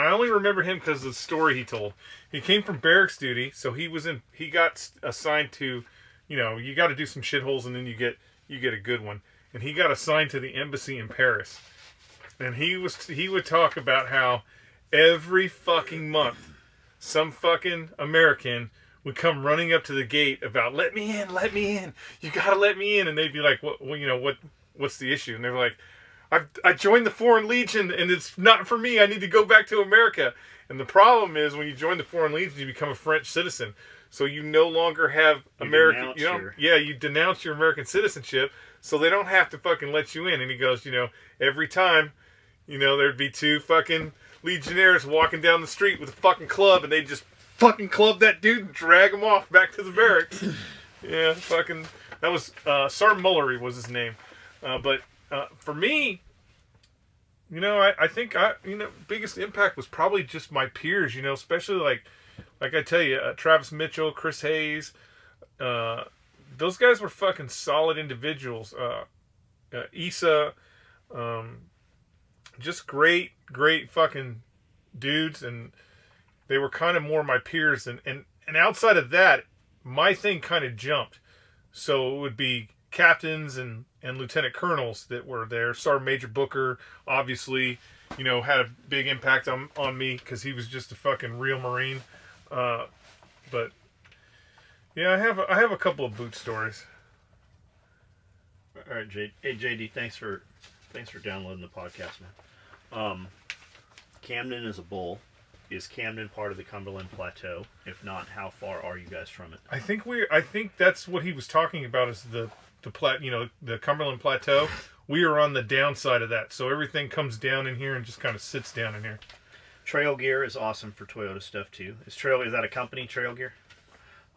I only remember him because of the story he told. He came from barracks duty, so he got assigned to... You know, you got to do some shitholes and then you get a good one. And he got assigned to the embassy in Paris. And he would talk about how every fucking month some fucking American would come running up to the gate about, let me in, you gotta let me in. And they'd be like, what's the issue? And they're like, I joined the Foreign Legion and it's not for me, I need to go back to America. And the problem is when you join the Foreign Legion, you become a French citizen. So you no longer have American, you denounce your American citizenship. So they don't have to fucking let you in. And he goes, every time, there'd be 2 fucking legionnaires walking down the street with a fucking club, and they just fucking club that dude and drag him off back to the barracks. Yeah, fucking, that was, Sergeant Mullery was his name. But for me, I think biggest impact was probably just my peers, like I tell you, Travis Mitchell, Chris Hayes, those guys were fucking solid individuals. Issa, just great fucking dudes, and they were kind of more my peers. And outside of that, my thing kind of jumped. So it would be captains and lieutenant colonels that were there. Sergeant Major Booker, obviously, had a big impact on me because he was just a fucking real Marine. But yeah, I have a couple of boot stories. All right, JD, thanks for downloading the podcast, man. Camden is a bull. Is Camden part of the Cumberland Plateau? If not, how far are you guys from it? I think that's what he was talking about, is the Cumberland Plateau. We are on the downside of that, so everything comes down in here and just kind of sits down in here. Trail Gear is awesome for Toyota stuff too. Is that a company, Trail Gear?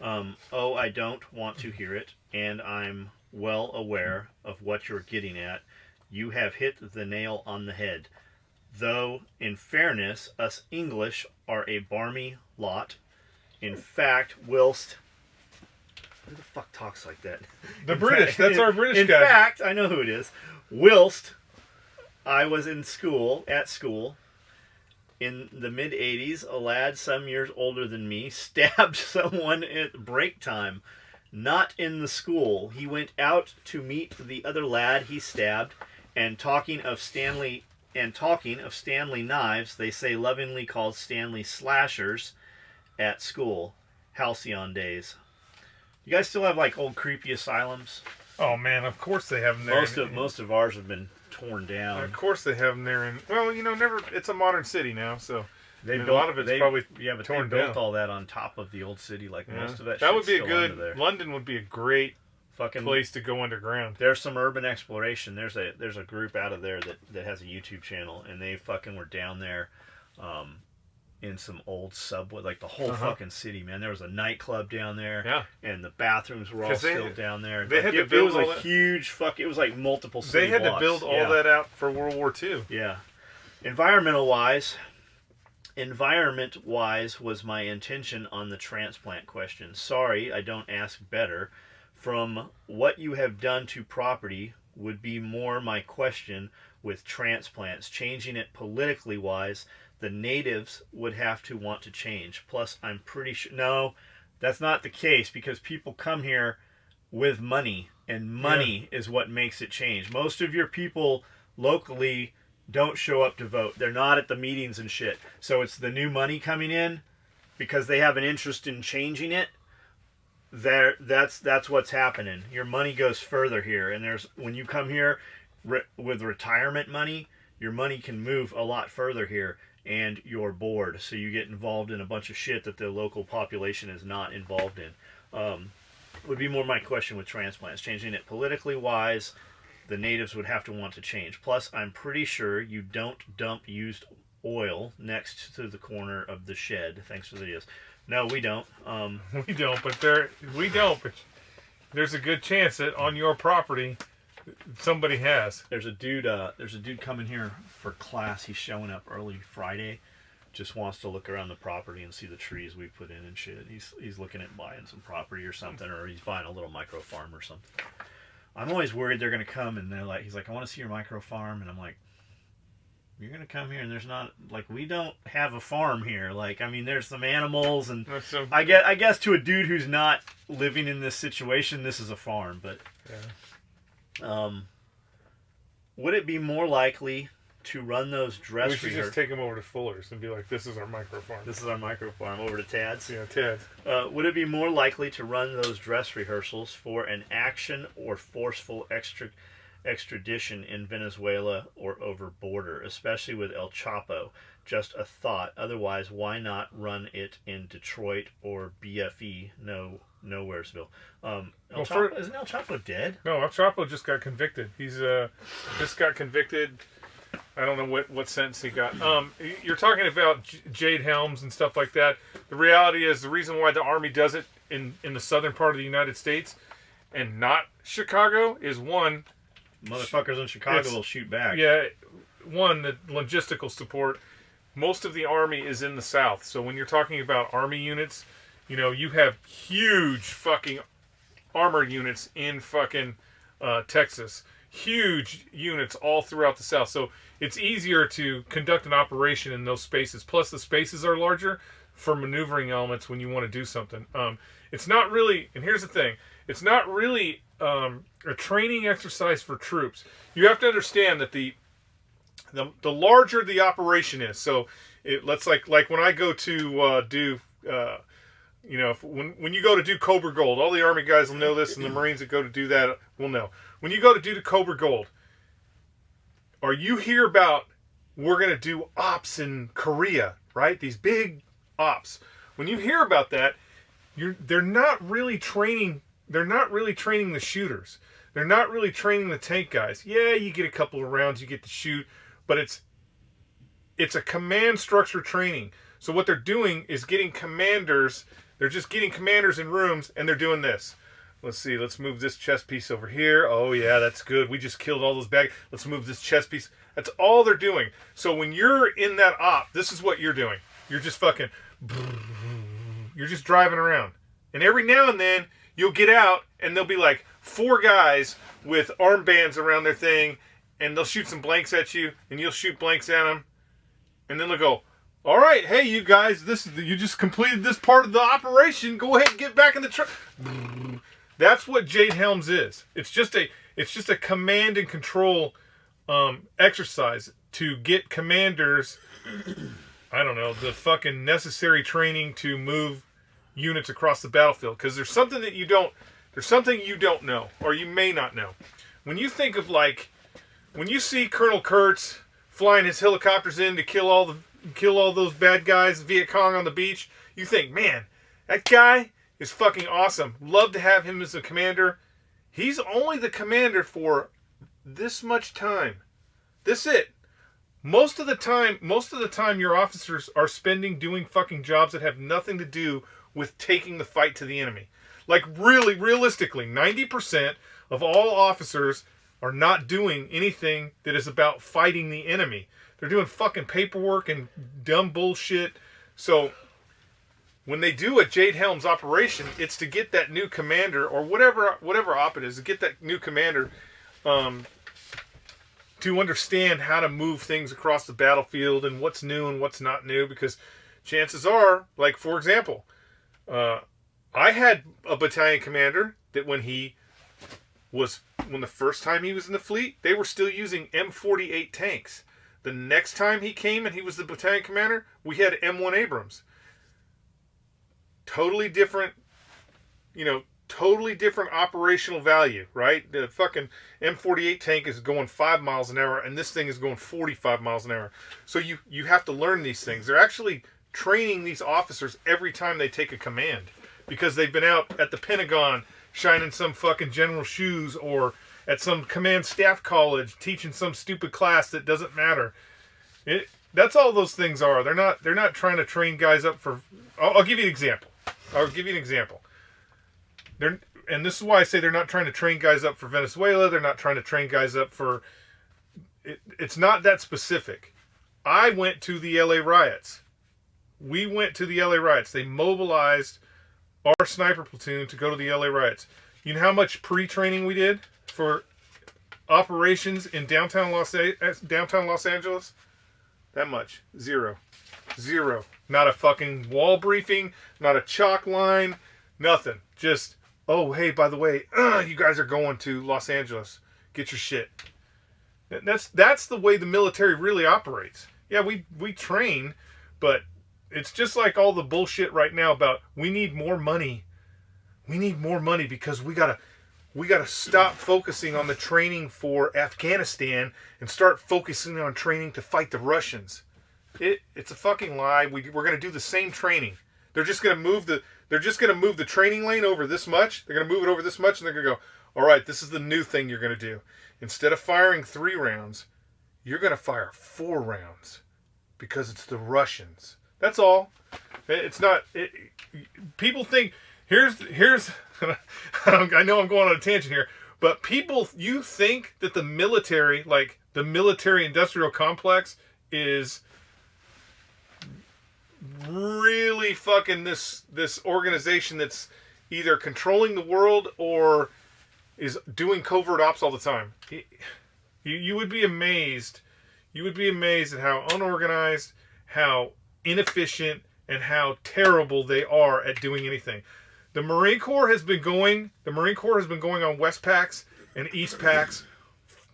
I don't want to hear it, and I'm well aware of what you're getting at. You have hit the nail on the head. Though, in fairness, us English are a barmy lot. In fact, whilst... Who the fuck talks like that? The British. That's our British guy. In fact, I know who it is. Whilst I was at school, in the mid-'80s, a lad some years older than me stabbed someone at break time. Not in the school. He went out to meet the other lad he stabbed, and talking of Stanley knives, they say lovingly called Stanley slashers at school. Halcyon days. You guys still have like old creepy asylums? Oh man, of course they have them there. Most of ours have been torn down. Of course they have them there. Never. It's a modern city now, so a lot of it's probably torn they built down. all that on top of the old city. Like most of that. That would be a good. London would be a great fucking place to go underground. There's some urban exploration. There's a group out of there that has a YouTube channel, and they fucking were down there, in some old subway, like the whole fucking city, man. There was a nightclub down there, and the bathrooms were all still down there. They had to build it was a huge fuck. It was like multiple city blocks. To build all that out for World War II. Yeah, environment wise was my intention on the transplant question. Sorry, I don't ask better. From what you have done to property would be more my question with transplants. Changing it politically wise, the natives would have to want to change. Plus, I'm pretty sure... No, that's not the case, because people come here with money, and money is what makes it change. Most of your people locally don't show up to vote. They're not at the meetings and shit. So it's the new money coming in because they have an interest in changing it. That's what's happening. Your money goes further here, and when you come here with retirement money, your money can move a lot further here, and you're bored, so you get involved in a bunch of shit that the local population is not involved in. Would be more my question with transplants. Changing it politically wise, the natives would have to want to change. Plus, I'm pretty sure you don't dump used oil next to the corner of the shed. Thanks for the videos. No, we don't. We don't, but there's a good chance that on your property somebody has. There's a dude coming here for class. He's showing up early Friday. Just wants to look around the property and see the trees we put in and shit. He's looking at buying some property or something, or he's buying a little micro farm or something. I'm always worried they're gonna come and he's like, I want to see your micro farm, and I'm like, you're gonna come here and there's not, like, we don't have a farm here. Like, I mean, there's some animals, and I guess to a dude who's not living in this situation, this is a farm. But would it be more likely to run those dress rehearsals? We should just take them over to Fuller's and be like, this is our micro farm. This is our micro farm. Over to Tad's? Yeah, Tad's. Would it be more likely to run those dress rehearsals for an action or forceful extradition in Venezuela or over border, especially with El Chapo? Just a thought. Otherwise, why not run it in Detroit or BFE? Nowheresville. Isn't El Chapo dead? No, El Chapo just got convicted. He's just got convicted. I don't know what sentence he got. You're talking about Jade Helms and stuff like that. The reality is, the reason why the Army does it in the southern part of the United States and not Chicago is, one, motherfuckers in Chicago will shoot back. Yeah, one, the logistical support. Most of the Army is in the South. So when you're talking about Army units, you have huge fucking armor units in fucking Texas. Huge units all throughout the South. So it's easier to conduct an operation in those spaces. Plus, the spaces are larger for maneuvering elements when you want to do something. It's not really, and here's the thing, it's not really a training exercise for troops. You have to understand that the larger the operation is. So let's like when I go to do, when you go to do Cobra Gold, all the Army guys will know this, and the Marines that go to do that will know. When you go to do the Cobra Gold, or you hear about, we're going to do ops in Korea, right? These big ops. When you hear about that, they're not really training the shooters. They're not really training the tank guys. Yeah, you get a couple of rounds, you get to shoot, but it's a command structure training. So what they're doing is getting commanders. They're just getting commanders in rooms, and they're doing this. Let's see. Let's move this chess piece over here. Oh, yeah, that's good. We just killed all those bad guys. Let's move this chess piece. That's all they're doing. So when you're in that op, this is what you're doing. You're just fucking... You're just driving around. And every now and then, you'll get out, and there'll be like 4 guys with armbands around their thing, and they'll shoot some blanks at you, and you'll shoot blanks at them. And then they'll go, all right, hey, you guys, you just completed this part of the operation. Go ahead and get back in the truck. That's what Jade Helms is. It's just a command and control exercise to get commanders, I don't know, the fucking necessary training to move units across the battlefield. Because there's something you don't know, or you may not know. When you think of when you see Colonel Kurtz flying his helicopters in to kill all those bad guys, Viet Cong on the beach, you think, man, that guy is fucking awesome. Love to have him as a commander. He's only the commander for this much time. This it. Most of the time your officers are spending doing fucking jobs that have nothing to do with taking the fight to the enemy. Like really, realistically, 90% of all officers are not doing anything that is about fighting the enemy. They're doing fucking paperwork and dumb bullshit. So when they do a Jade Helms operation, it's to get that new commander, or whatever op it is, to get that new commander to understand how to move things across the battlefield and what's new and what's not new. Because chances are, like for example, I had a battalion commander that when the first time he was in the fleet, they were still using M48 tanks. The next time he came and he was the battalion commander, we had M1 Abrams. Totally different operational value, right? The fucking M48 tank is going 5 miles an hour, and this thing is going 45 miles an hour. So you have to learn these things. They're actually training these officers every time they take a command, because they've been out at the Pentagon shining some fucking general shoes, or at some command staff college teaching some stupid class that doesn't matter. That's all those things are. They're not trying to train guys up for... I'll give you an example. And this is why I say they're not trying to train guys up for Venezuela. They're not trying to train guys up for... It's not that specific. I went to the LA riots. We went to the LA riots. They mobilized our sniper platoon to go to the LA riots. You know how much pre-training we did for operations in downtown Los Angeles? That much. Zero. Not a fucking wall briefing, not a chalk line, nothing. Just, oh, hey, by the way, you guys are going to Los Angeles. Get your shit. That's the way the military really operates. Yeah, we train, but it's just like all the bullshit right now about we need more money. We need more money because we gotta stop focusing on the training for Afghanistan and start focusing on training to fight the Russians. It's a fucking lie. We're gonna do the same training. They're just gonna move the training lane over this much. They're gonna move it over this much, and they're gonna go, all right, this is the new thing you're gonna do. Instead of firing 3 rounds, you're gonna fire 4 rounds because it's the Russians. That's all. It's not. People think here's. I know I'm going on a tangent here, but you think that the military, like the military-industrial complex, is really fucking this organization that's either controlling the world or is doing covert ops all the time. You would be amazed. You would be amazed at how unorganized, how inefficient, and how terrible they are at doing anything. The Marine Corps has been going on Westpaks and Eastpaks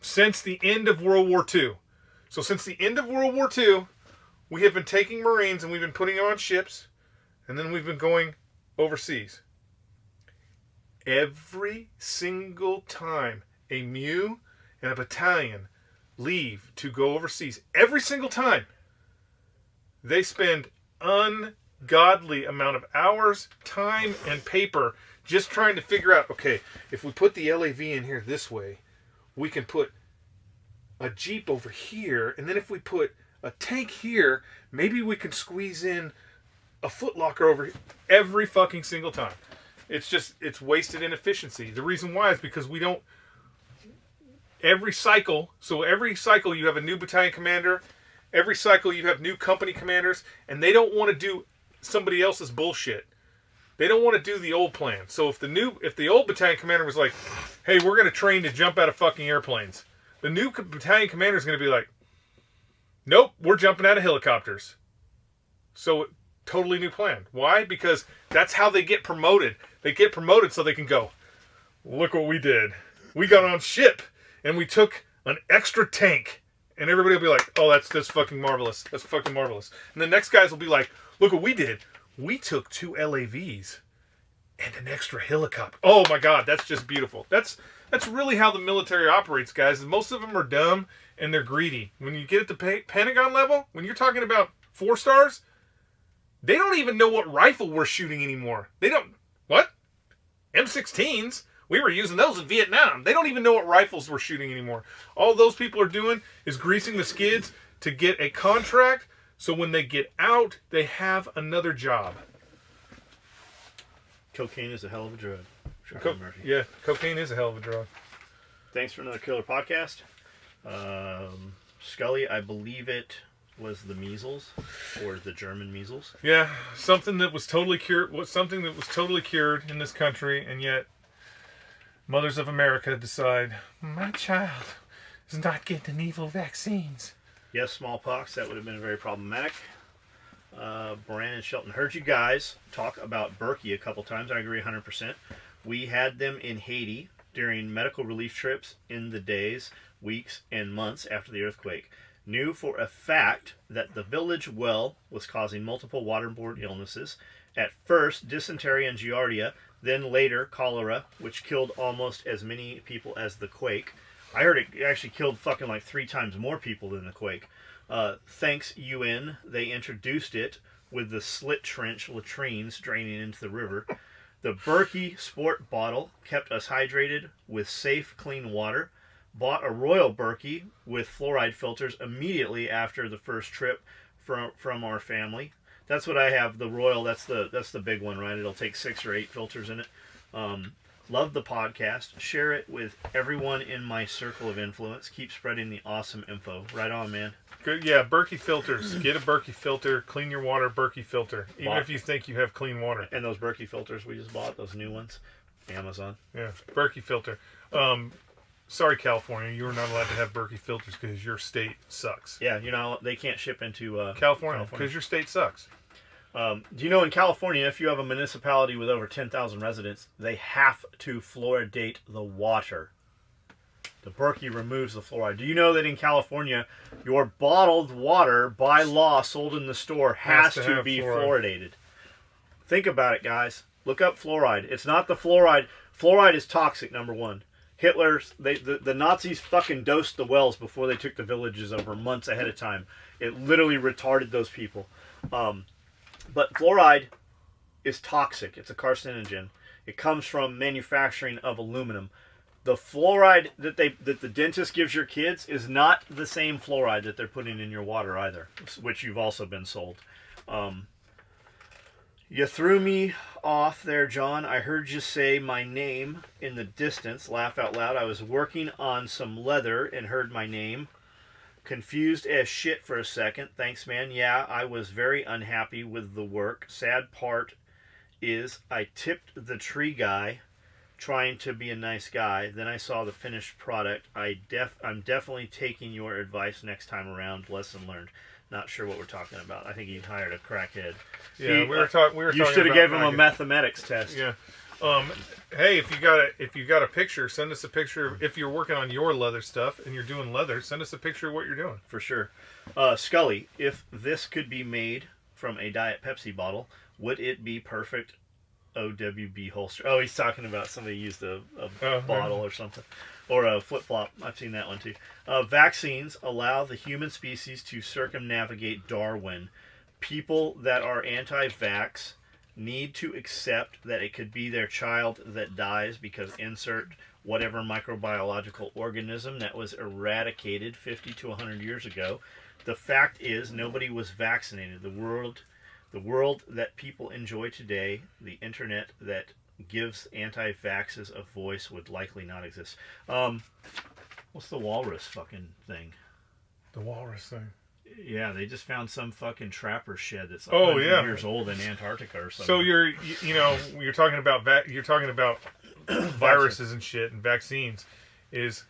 since the end of World War II. So since the end of World War II, we have been taking Marines and we've been putting them on ships, and then we've been going overseas. Every single time a MEU and a battalion leave to go overseas, every single time, they spend ungodly amount of hours, time, and paper just trying to figure out, okay, if we put the LAV in here this way, we can put a Jeep over here, and then if we put a tank here, maybe we can squeeze in a Foot Locker over here. Every fucking single time. It's wasted inefficiency. The reason why is because we don't, every cycle you have a new battalion commander, every cycle you have new company commanders, and they don't want to do somebody else's bullshit. They don't want to do the old plan. So if the old battalion commander was like, hey, we're going to train to jump out of fucking airplanes, the new battalion commander is going to be like, nope, we're jumping out of helicopters. So totally new plan. Why? Because that's how they get promoted. They get promoted so they can go, look what we did. We got on ship and we took an extra tank. And everybody will be like, oh, that's fucking marvelous. That's fucking marvelous. And the next guys will be like, look what we did. We took 2 LAVs and an extra helicopter. Oh my God, that's just beautiful. That's really how the military operates, guys. Most of them are dumb and they're greedy. When you get at the Pentagon level, when you're talking about 4 stars, they don't even know what rifle we're shooting anymore. They don't, what? M16s? We were using those in Vietnam. They don't even know what rifles we're shooting anymore. All those people are doing is greasing the skids to get a contract, so when they get out, they have another job. Cocaine is a hell of a drug. Murphy. Yeah, cocaine is a hell of a drug. Thanks for another killer podcast. Skully, I believe it was the measles, or the German measles. Yeah, something that was totally cured in this country, and yet mothers of America decide, my child is not getting evil vaccines. Yes, smallpox, that would have been very problematic. Brandon Shelton, heard you guys talk about Berkey a couple times. I agree 100%. We had them in Haiti during medical relief trips in the days, weeks, and months after the earthquake. Knew for a fact that the village well was causing multiple waterborne illnesses. At first, dysentery and giardia, then later cholera, which killed almost as many people as the quake. I heard it actually killed fucking like 3 times more people than the quake. Thanks UN, they introduced it with the slit trench latrines draining into the river. The Berkey Sport bottle kept us hydrated with safe, clean water. Bought a Royal Berkey with fluoride filters immediately after the first trip from our family. That's what I have. The Royal, that's the big one, right? It'll take 6 or 8 filters in it. Love the podcast. Share it with everyone in my circle of influence. Keep spreading the awesome info. Right on, man. Good, yeah. Berkey filters. Get a Berkey filter. Clean your water. Berkey filter. Even if you think you have clean water. And those Berkey filters we just bought, those new ones, Amazon. Yeah, Berkey filter. Sorry, California, you are not allowed to have Berkey filters because your state sucks. Yeah, you know they can't ship into California because your state sucks. Do you know in California, if you have a municipality with over 10,000 residents, they have to fluoridate the water. The Berkey removes the fluoride. Do you know that in California, your bottled water, by law, sold in the store, has to be fluoridated? Think about it, guys. Look up fluoride. It's not the fluoride. Fluoride is toxic, number one. The Nazis fucking dosed the wells before they took the villages over months ahead of time. It literally retarded those people. But fluoride is toxic. It's a carcinogen. It comes from manufacturing of aluminum. The fluoride that the dentist gives your kids is not the same fluoride that they're putting in your water either, which you've also been sold. You threw me off there, John. I heard you say my name in the distance. Laugh out loud. I was working on some leather and heard my name. Confused as shit for a second. Thanks, man. Yeah, I was very unhappy with the work. Sad part is I tipped the tree guy trying to be a nice guy. Then I saw the finished product. I'm definitely taking your advice next time around. Lesson learned. Not sure what we're talking about. I think he hired a crackhead. Yeah, we were talking. You should have gave him a mathematics test. Yeah. Hey, if you got a picture, send us a picture. If you're working on your leather stuff and you're doing leather, send us a picture of what you're doing. For sure. Skully, if this could be made from a Diet Pepsi bottle, would it be perfect OWB holster? Oh, he's talking about somebody used a bottle or something. Or a flip-flop. I've seen that one too. Vaccines allow the human species to circumnavigate Darwin. People that are anti-vax need to accept that it could be their child that dies because insert whatever microbiological organism that was eradicated 50 to 100 years ago. The fact is, nobody was vaccinated. The world that people enjoy today, the internet that gives anti-vaxxers a voice, would likely not exist. What's the walrus fucking thing? The walrus thing. Yeah, they just found some fucking trapper shed that's years old in Antarctica or something. So you're talking about viruses and shit and vaccines. There's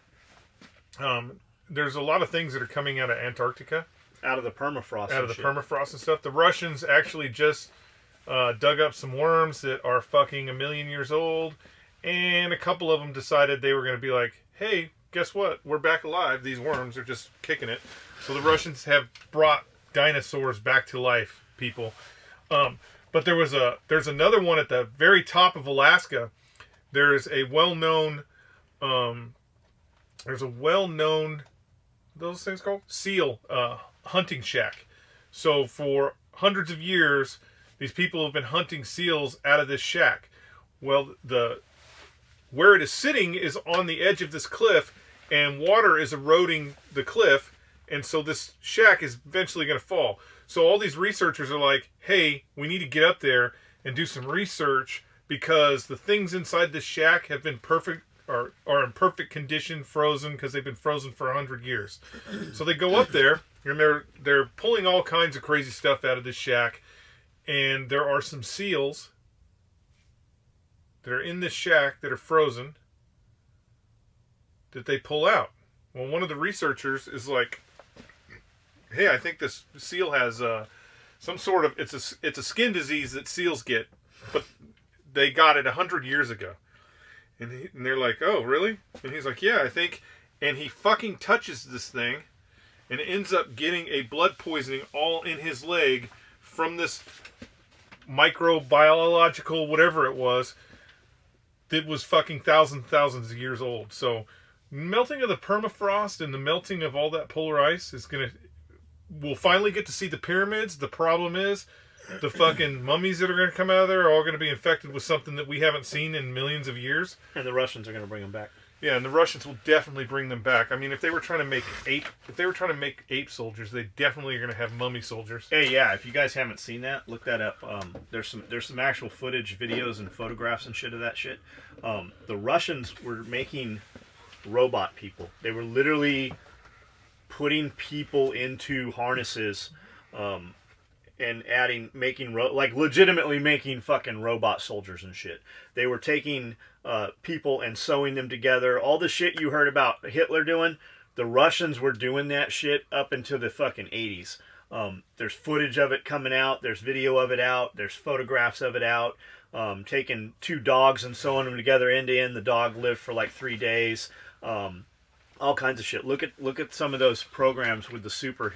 a lot of things that are coming out of Antarctica, out of the permafrost, permafrost and stuff. The Russians actually just dug up some worms that are fucking 1 million years old, and a couple of them decided they were going to be like, hey, guess what? We're back alive. These worms are just kicking it. So the Russians have brought dinosaurs back to life, people. But there's another one at the very top of Alaska. There's a well-known those things called seal hunting shack. So for hundreds of years, these people have been hunting seals out of this shack. Well, where it is sitting is on the edge of this cliff, and water is eroding the cliff, and so this shack is eventually going to fall. So all these researchers are like, hey, we need to get up there and do some research because the things inside this shack have been are in perfect condition, frozen, because they've been frozen for 100 years. So they go up there, and they're pulling all kinds of crazy stuff out of this shack, and there are some seals that are in this shack that are frozen that they pull out. Well, one of the researchers is like, hey, I think this seal has some sort of, it's a skin disease that seals get, but they got it 100 years ago. And they're like, oh, really? And he's like, yeah, I think. And he fucking touches this thing and ends up getting a blood poisoning all in his leg from this microbiological whatever it was that was fucking thousands of years old. So melting of the permafrost and the melting of all that polar ice we'll finally get to see the pyramids. The problem is the fucking mummies that are going to come out of there are all going to be infected with something that we haven't seen in millions of years. And the Russians are going to bring them back. Yeah, and the Russians will definitely bring them back. I mean, if they were trying to make ape soldiers, they definitely are going to have mummy soldiers. Hey, yeah, if you guys haven't seen that, look that up. There's some actual footage, videos, and photographs and shit of that shit. The Russians were making robot people. They were literally putting people into harnesses, and legitimately making fucking robot soldiers and shit. They were taking people and sewing them together. All the shit you heard about Hitler doing, the Russians were doing that shit up into the fucking 80s. There's footage of it coming out. There's video of it out. There's photographs of it out. Taking 2 dogs and sewing them together end to end. The dog lived for like 3 days. All kinds of shit. Look at some of those programs with the super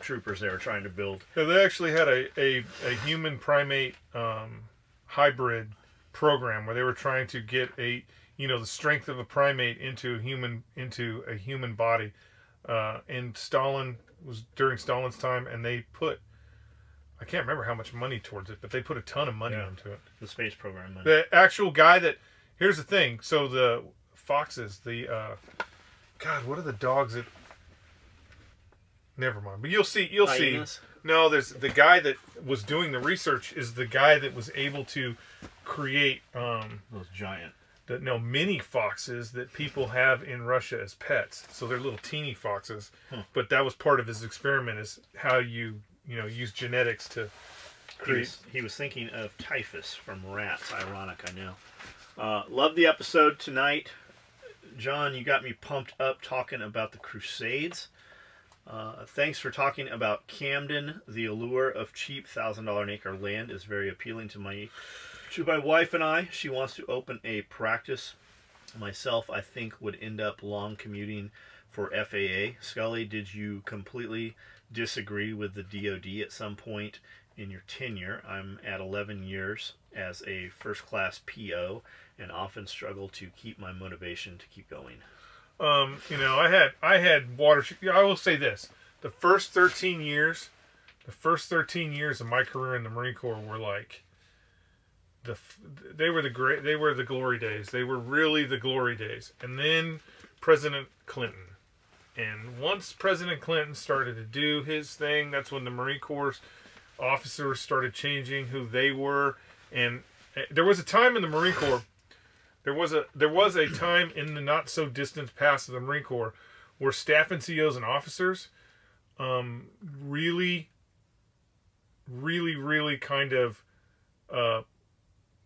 troopers they were trying to build. Yeah, they actually had a human primate hybrid program where they were trying to get the strength of a primate into a human body. And Stalin was during Stalin's time, and they put, I can't remember how much money towards it, but they put a ton of money into it. The space program money. The actual guy here's the thing. So the foxes, God, what are the dogs that... Never mind. But you'll see. Hyenas? No, there's the guy that was doing the research is the guy that was able to create those giant mini foxes that people have in Russia as pets. So they're little teeny foxes. But that was part of his experiment, is how you use genetics to He was thinking of typhus from rats. Ironic, I know. Love the episode tonight. John, you got me pumped up talking about the Crusades. Thanks for talking about Camden. The allure of cheap $1,000 an acre land is very appealing to my wife and I. She wants to open a practice. Myself, I think, would end up long commuting for FAA. Skully, did you completely disagree with the DoD at some point in your tenure? I'm at 11 years as a first-class PO and often struggle to keep my motivation to keep going. I had water. I will say this: the first 13 years of my career in the Marine Corps were like they were the glory days. They were really the glory days. And then President Clinton. And once President Clinton started to do his thing, that's when the Marine Corps officers started changing who they were. And there was a time in the Marine Corps. There was a time in the not so distant past of the Marine Corps where staff and COs and officers really kind of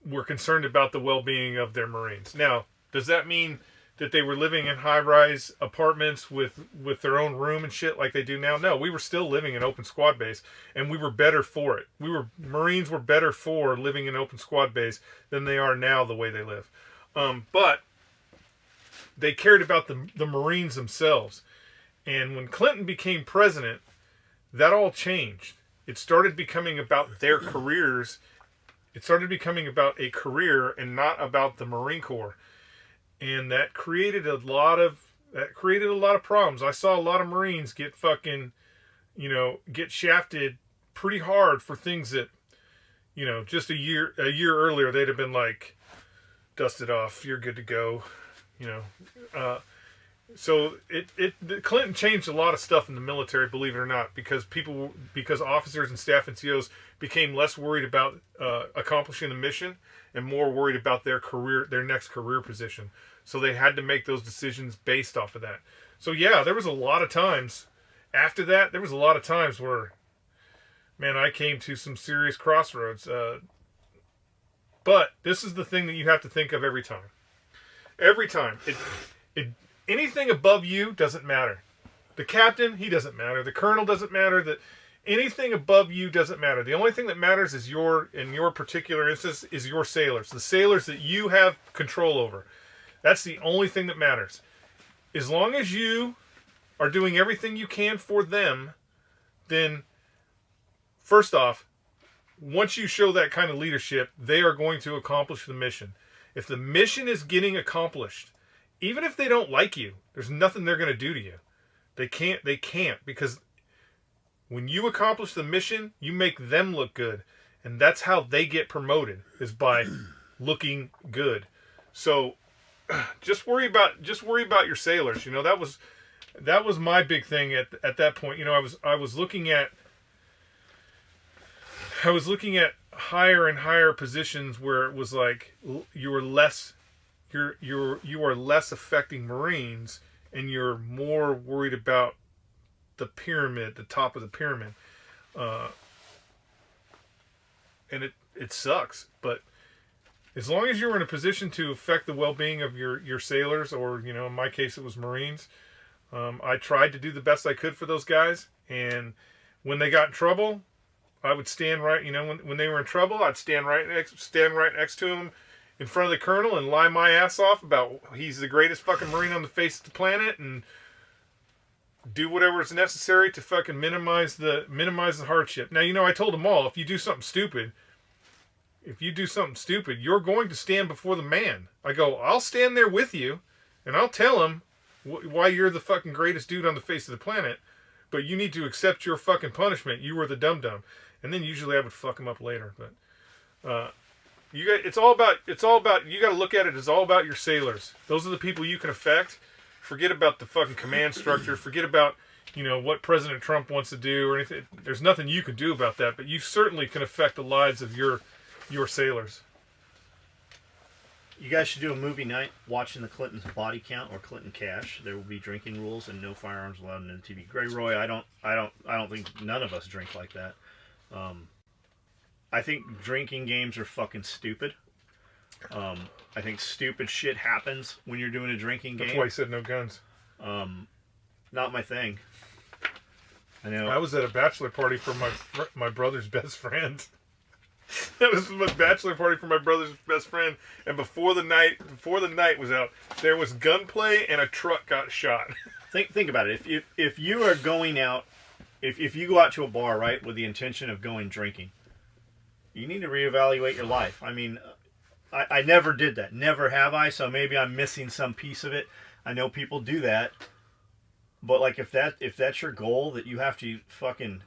were concerned about the well-being of their Marines. Now, does that mean that they were living in high-rise apartments with their own room and shit like they do now? No, we were still living in open squad base, and we were better for it. Marines were better for living in open squad base than they are now the way they live. But they cared about the Marines themselves. And when Clinton became president, that all changed. It started becoming about their careers. It started becoming about a career and not about the Marine Corps. And that created a lot of problems. I saw a lot of Marines get get shafted pretty hard for things that, just a year earlier they'd have been like, dust it off, you're good to go, So Clinton changed a lot of stuff in the military, believe it or not, because officers and staff and COs became less worried about accomplishing the mission and more worried about their next career position. So they had to make those decisions based off of that. So yeah, there was a lot of times after that. There was a lot of times where, man, I came to some serious crossroads. But this is the thing that you have to think of every time. Every time. Anything above you doesn't matter. The captain, he doesn't matter. The colonel doesn't matter. Anything above you doesn't matter. The only thing that matters is in your particular instance, is your sailors. The sailors that you have control over. That's the only thing that matters. As long as you are doing everything you can for them, then first off, once you show that kind of leadership, they are going to accomplish the mission. If the mission is getting accomplished, even if they don't like you, there's nothing they're going to do to you. They can't, because when you accomplish the mission, you make them look good. And that's how they get promoted, is by looking good. So just worry about your sailors. That was my big thing at that point. I was looking at higher and higher positions where it was like you are less affecting Marines, and you're more worried about the pyramid, the top of the pyramid. And it sucks, but as long as you're in a position to affect the well-being of your sailors, or in my case it was Marines, I tried to do the best I could for those guys. And when they got in trouble, I would stand right, when they were in trouble, I'd stand right next to them in front of the colonel and lie my ass off about he's the greatest fucking Marine on the face of the planet, and do whatever is necessary to fucking minimize the hardship. Now, I told them all, if you do something stupid, you're going to stand before the man. I go, I'll stand there with you, and I'll tell him why you're the fucking greatest dude on the face of the planet, but you need to accept your fucking punishment. You were the dum-dum. And then usually I would fuck him up later. But it's all about, you got to look at it as all about your sailors. Those are the people you can affect. Forget about the fucking command structure. Forget about, what President Trump wants to do or anything. There's nothing you can do about that, but you certainly can affect the lives of your sailors. You guys should do a movie night watching the Clintons' body count or Clinton cash. There will be drinking rules and no firearms allowed in the TV. Greg Roy, I don't think none of us drink like that. I think drinking games are fucking stupid. I think stupid shit happens when you're doing a drinking game. That's why he said no guns. Not my thing. I know. I was at a bachelor party for my brother's best friend. That was my bachelor party for my brother's best friend, and before the night was out, there was gunplay and a truck got shot. Think about it. If you are going out, if you go out to a bar, right, with the intention of going drinking, you need to reevaluate your life. I mean, I never did that. Never have I. So maybe I'm missing some piece of it. I know people do that, but like if that's your goal, that you have to fucking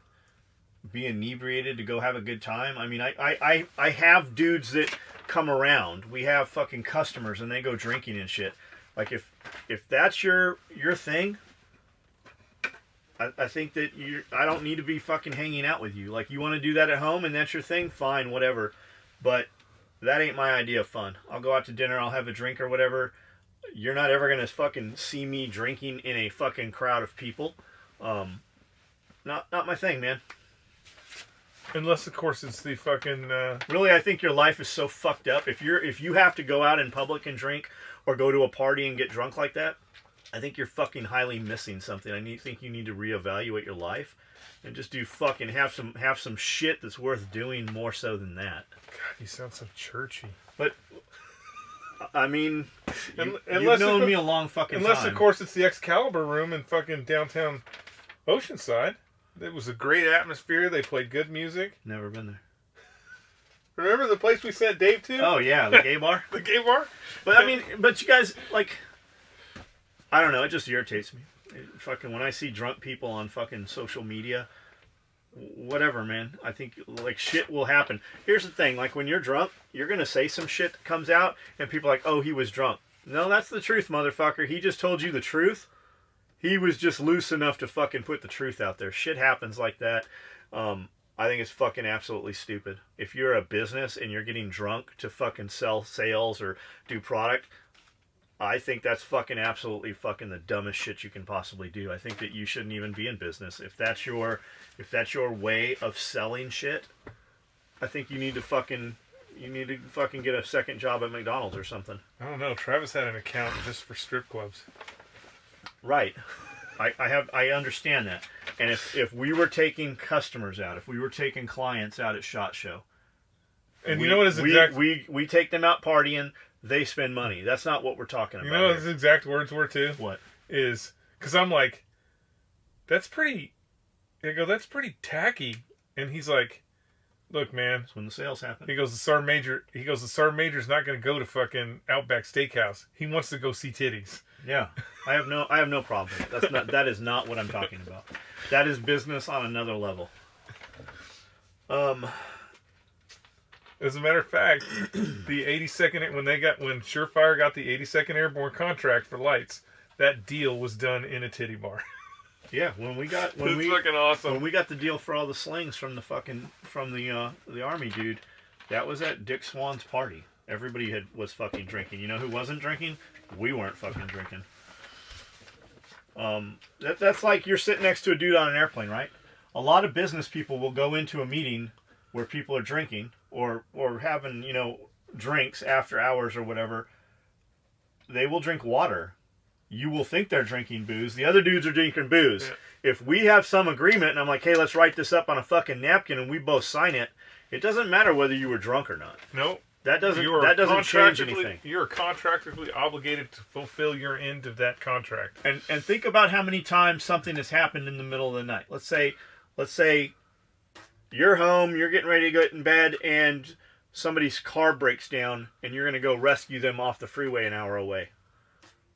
be inebriated to go have a good time. I mean, I have dudes that come around. We have fucking customers and they go drinking and shit. Like if that's your thing, I think that I don't need to be fucking hanging out with you. Like, you want to do that at home and that's your thing, fine, whatever. But that ain't my idea of fun. I'll go out to dinner, I'll have a drink or whatever. You're not ever gonna fucking see me drinking in a fucking crowd of people. Not my thing, man. Unless, of course, it's the fucking... Really, I think your life is so fucked up. If you have to go out in public and drink or go to a party and get drunk like that, I think you're fucking highly missing something. think you need to reevaluate your life and just do fucking have some shit that's worth doing more so than that. God, you sound so churchy. But I mean, you've known me a long fucking time. Unless, of course, it's the Excalibur room in fucking downtown Oceanside. It was a great atmosphere. They played good music. Never been there. Remember the place we sent Dave to? Oh, yeah, the gay bar? The gay bar? But, I mean, but you guys, like, I don't know, it just irritates me. Fucking, when I see drunk people on fucking social media, whatever, man, I think, like, shit will happen. Here's the thing, like, when you're drunk, you're going to say some shit that comes out, and people are like, oh, he was drunk. No, that's the truth, motherfucker. He just told you the truth. He was just loose enough to fucking put the truth out there. Shit happens like that. I think it's fucking absolutely stupid. If you're a business and you're getting drunk to fucking sell sales or do product, I think that's fucking absolutely fucking the dumbest shit you can possibly do. I think that you shouldn't even be in business. If that's your way of selling shit, I think you need to fucking get a second job at McDonald's or something. I don't know. Travis had an account just for strip clubs. Right. I understand that. And if we were taking customers out, if we were taking clients out at SHOT Show, and you know what his exact... We take them out partying, they spend money. That's not what we're talking about. You know what his exact words were, too? What? Is, because I'm like, that's pretty tacky. And he's like, look, man. That's when the sales happen. He goes, the Sergeant Major's not going to go to fucking Outback Steakhouse. He wants to go see titties. Yeah, I have no problem. That is not what I'm talking about. That is business on another level. As a matter of fact, the 82nd when Surefire got the 82nd Airborne contract for lights, that deal was done in a titty bar. Yeah, fucking awesome. When we got the deal for all the slings from the army dude, that was at Dick Swan's party. Everybody was fucking drinking. You know who wasn't drinking? We weren't fucking drinking. That's like you're sitting next to a dude on an airplane, right? A lot of business people will go into a meeting where people are drinking or having, drinks after hours or whatever. They will drink water. You will think they're drinking booze. The other dudes are drinking booze. Yeah. If we have some agreement and I'm like, hey, let's write this up on a fucking napkin and we both sign it, it doesn't matter whether you were drunk or not. Nope. That doesn't change anything. You're contractually obligated to fulfill your end of that contract. And think about how many times something has happened in the middle of the night. Let's say you're home, you're getting ready to get in bed, and somebody's car breaks down, and you're going to go rescue them off the freeway an hour away.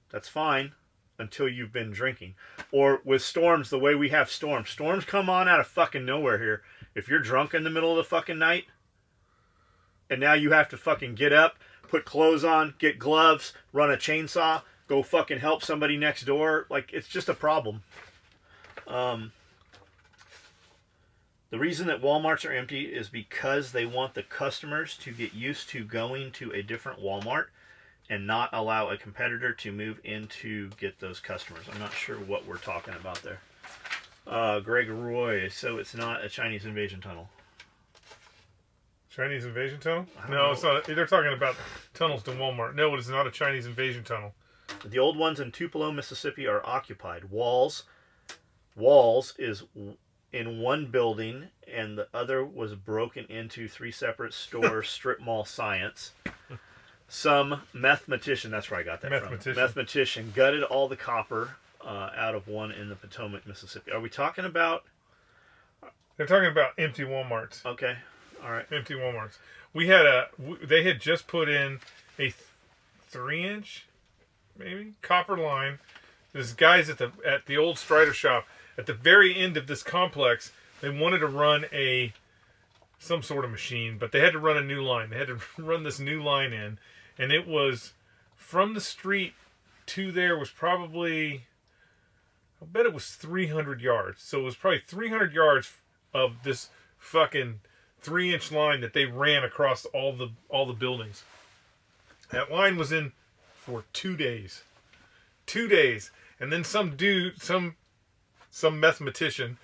That's fine until you've been drinking. Or with storms, the way we have storms. Storms come on out of fucking nowhere here. If you're drunk in the middle of the fucking night, and now you have to fucking get up, put clothes on, get gloves, run a chainsaw, go fucking help somebody next door. Like, it's just a problem. The reason that Walmarts are empty is because they want the customers to get used to going to a different Walmart and not allow a competitor to move in to get those customers. I'm not sure what we're talking about there. Greg Roy, so it's not a Chinese invasion tunnel. Chinese invasion tunnel? I don't No, know. it's not. They're talking about tunnels to Walmart. No, it is not a Chinese invasion tunnel. The old ones in Tupelo, Mississippi are occupied. Walls is in one building, and the other was broken into 3 separate stores, strip mall science. Some mathematician, that's where I got that from. Mathematician gutted all the copper out of one in the Potomac, Mississippi. Are we talking about? They're talking about empty Walmarts. Okay, all right. Empty Walmarts. They had just put in a 3-inch, maybe, copper line. There's guys at the old Strider shop. At the very end of this complex, they wanted to run some sort of machine, but they had to run a new line. They had to run this new line in, and it was from the street to there was probably, I bet it was 300 yards. So it was probably 300 yards of this fucking 3-inch line that they ran across all the buildings. That line was in for 2 days. 2 days. And then some dude, some mathematician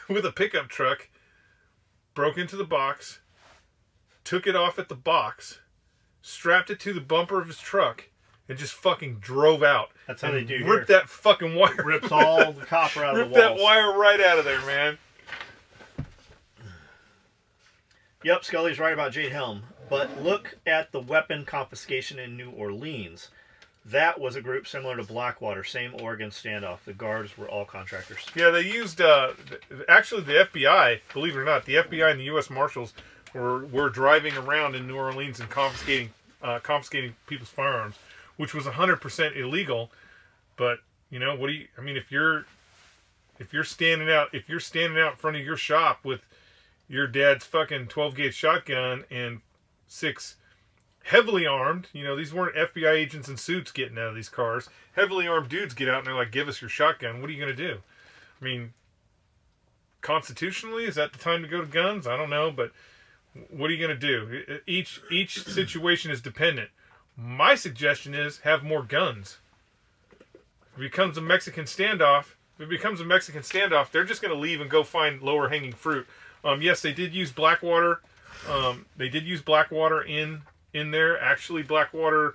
with a pickup truck broke into the box, took it off at the box, strapped it to the bumper of his truck, and just fucking drove out. That's how they do. Ripped that fucking wire. Rips all the copper out of the walls. Ripped that wire right out of there, man. Yep, Skully's right about Jade Helm. But look at the weapon confiscation in New Orleans. That was a group similar to Blackwater, same Oregon standoff. The guards were all contractors. Yeah, they used, actually the FBI, believe it or not, the FBI and the U.S. Marshals were driving around in New Orleans and confiscating people's firearms, which was 100% illegal. But, you know, if you're standing out in front of your shop with your dad's fucking 12-gauge shotgun and 6 heavily armed, you know, these weren't FBI agents in suits getting out of these cars. Heavily armed dudes get out and they're like, give us your shotgun. What are you going to do? I mean, constitutionally, is that the time to go to guns? I don't know, but what are you going to do? Each situation is dependent. My suggestion is have more guns. If it becomes a Mexican standoff, they're just going to leave and go find lower hanging fruit. Yes, they did use Blackwater. They did use Blackwater in there. Actually, Blackwater,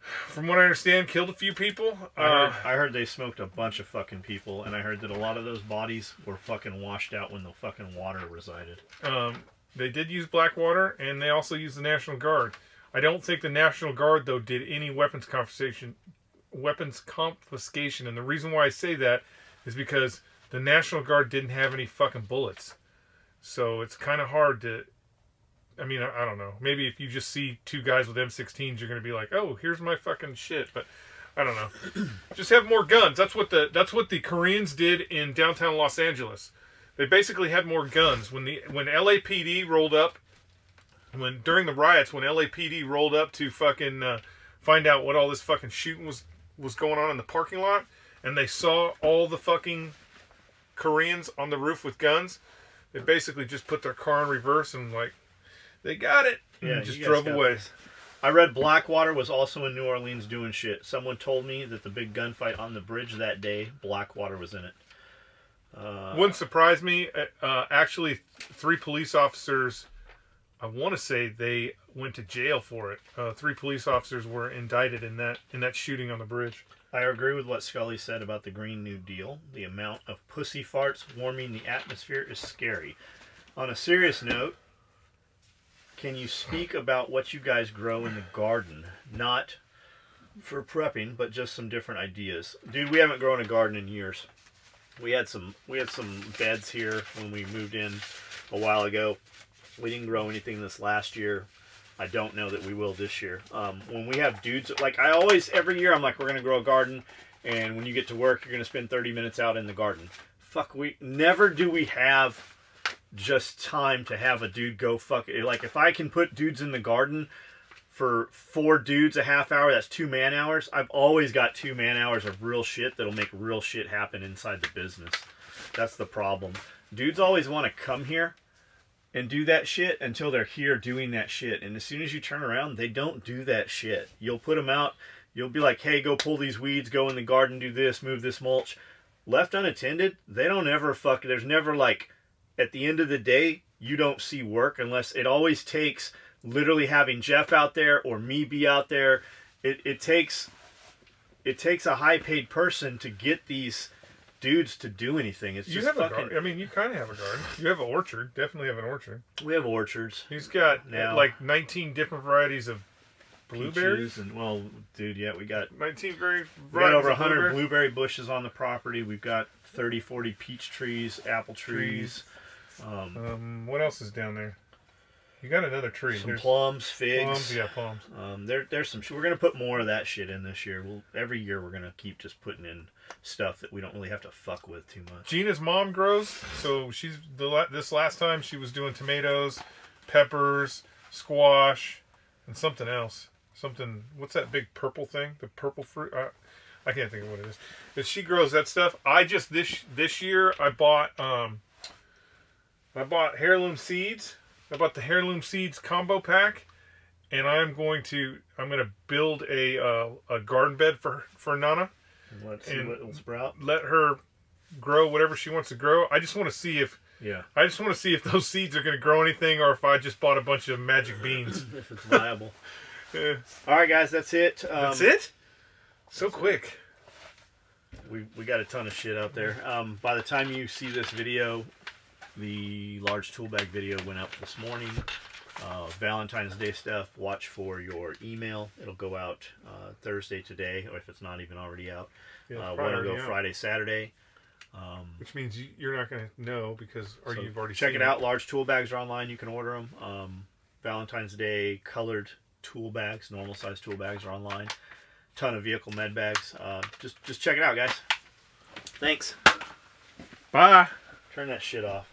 from what I understand, killed a few people. I heard they smoked a bunch of fucking people, and I heard that a lot of those bodies were fucking washed out when the fucking water resided. They did use Blackwater, and they also used the National Guard. I don't think the National Guard, though, did any weapons confiscation, and the reason why I say that is because the National Guard didn't have any fucking bullets. So it's kind of hard to... I mean, I don't know. Maybe if you just see 2 guys with M16s, you're going to be like, "Oh, here's my fucking shit." But I don't know. Just have more guns. That's what the Koreans did in downtown Los Angeles. They basically had more guns. When LAPD rolled up, during the riots, when LAPD rolled up to fucking find out what all this fucking shooting was going on in the parking lot, and they saw all the fucking Koreans on the roof with guns, they basically just put their car in reverse and like, they got it. Yeah, and just drove away. This. I read Blackwater was also in New Orleans doing shit. Someone told me that the big gunfight on the bridge that day, Blackwater was in it. Wouldn't surprise me. Actually, 3 police officers, I want to say they went to jail for it. 3 police officers were indicted in that shooting on the bridge. I agree with what Skully said about the Green New Deal. The amount of pussy farts warming the atmosphere is scary. On a serious note, can you speak about what you guys grow in the garden? Not for prepping, but just some different ideas. Dude, we haven't grown a garden in years. We had some beds here when we moved in a while ago. We didn't grow anything this last year. I don't know that we will this year. When we have dudes, like every year I'm like, we're going to grow a garden, and when you get to work, you're going to spend 30 minutes out in the garden. Never do we have just time to have a dude go fuck it. Like, if I can put dudes in the garden for 4 dudes a half hour, that's 2 man hours. I've always got 2 man hours of real shit that'll make real shit happen inside the business. That's the problem. Dudes always want to come here and do that shit until they're here doing that shit. And as soon as you turn around, they don't do that shit. You'll put them out. You'll be like, hey, go pull these weeds, go in the garden, do this, move this mulch. Left unattended, they don't ever there's never like, at the end of the day, you don't see work unless it always takes literally having Jeff out there or me be out there. It takes a high paid person to get these dudes to do anything. It's You just have fucking. a garden. I mean, you kind of have a garden. You have an orchard. Definitely have an orchard. We have orchards. He's got Now. like 19 different varieties of blueberries. Peaches and well, dude, yeah, we got 19 very we got over varieties of 100 blueberry bushes on the property. We've got 30, 40 peach trees, apple trees. What else is down there? You got another tree. Some There's plums, figs. plums. Yeah, plums. There's some. We're gonna put more of that shit in this year. Every year we're gonna keep just putting in stuff that we don't really have to fuck with too much. Gina's mom grows, so she's this last time she was doing tomatoes, peppers, squash, and something else. What's that big purple thing? The purple fruit. I can't think of what it is. But she grows that stuff. I just this year I bought heirloom seeds. I bought the heirloom seeds combo pack, and I'm gonna build a garden bed for Nana. Let's see what will sprout. Let her grow whatever she wants to grow. I just want to see if those seeds are going to grow anything, or if I just bought a bunch of magic beans. If it's viable. Yeah. All right, guys, that's it. That's it. So quick. We got a ton of shit out there. By the time you see this video, the large tool bag video went up this morning. Valentine's Day stuff. Watch for your email. It'll go out Thursday today, or if it's not even already out. Yeah, One will go Friday, Saturday. Which means you're not going to know because you've already check seen it out. Large tool bags are online. You can order them. Valentine's Day colored tool bags, normal size tool bags are online. Ton of vehicle med bags. Just check it out, guys. Thanks. Bye. Turn that shit off.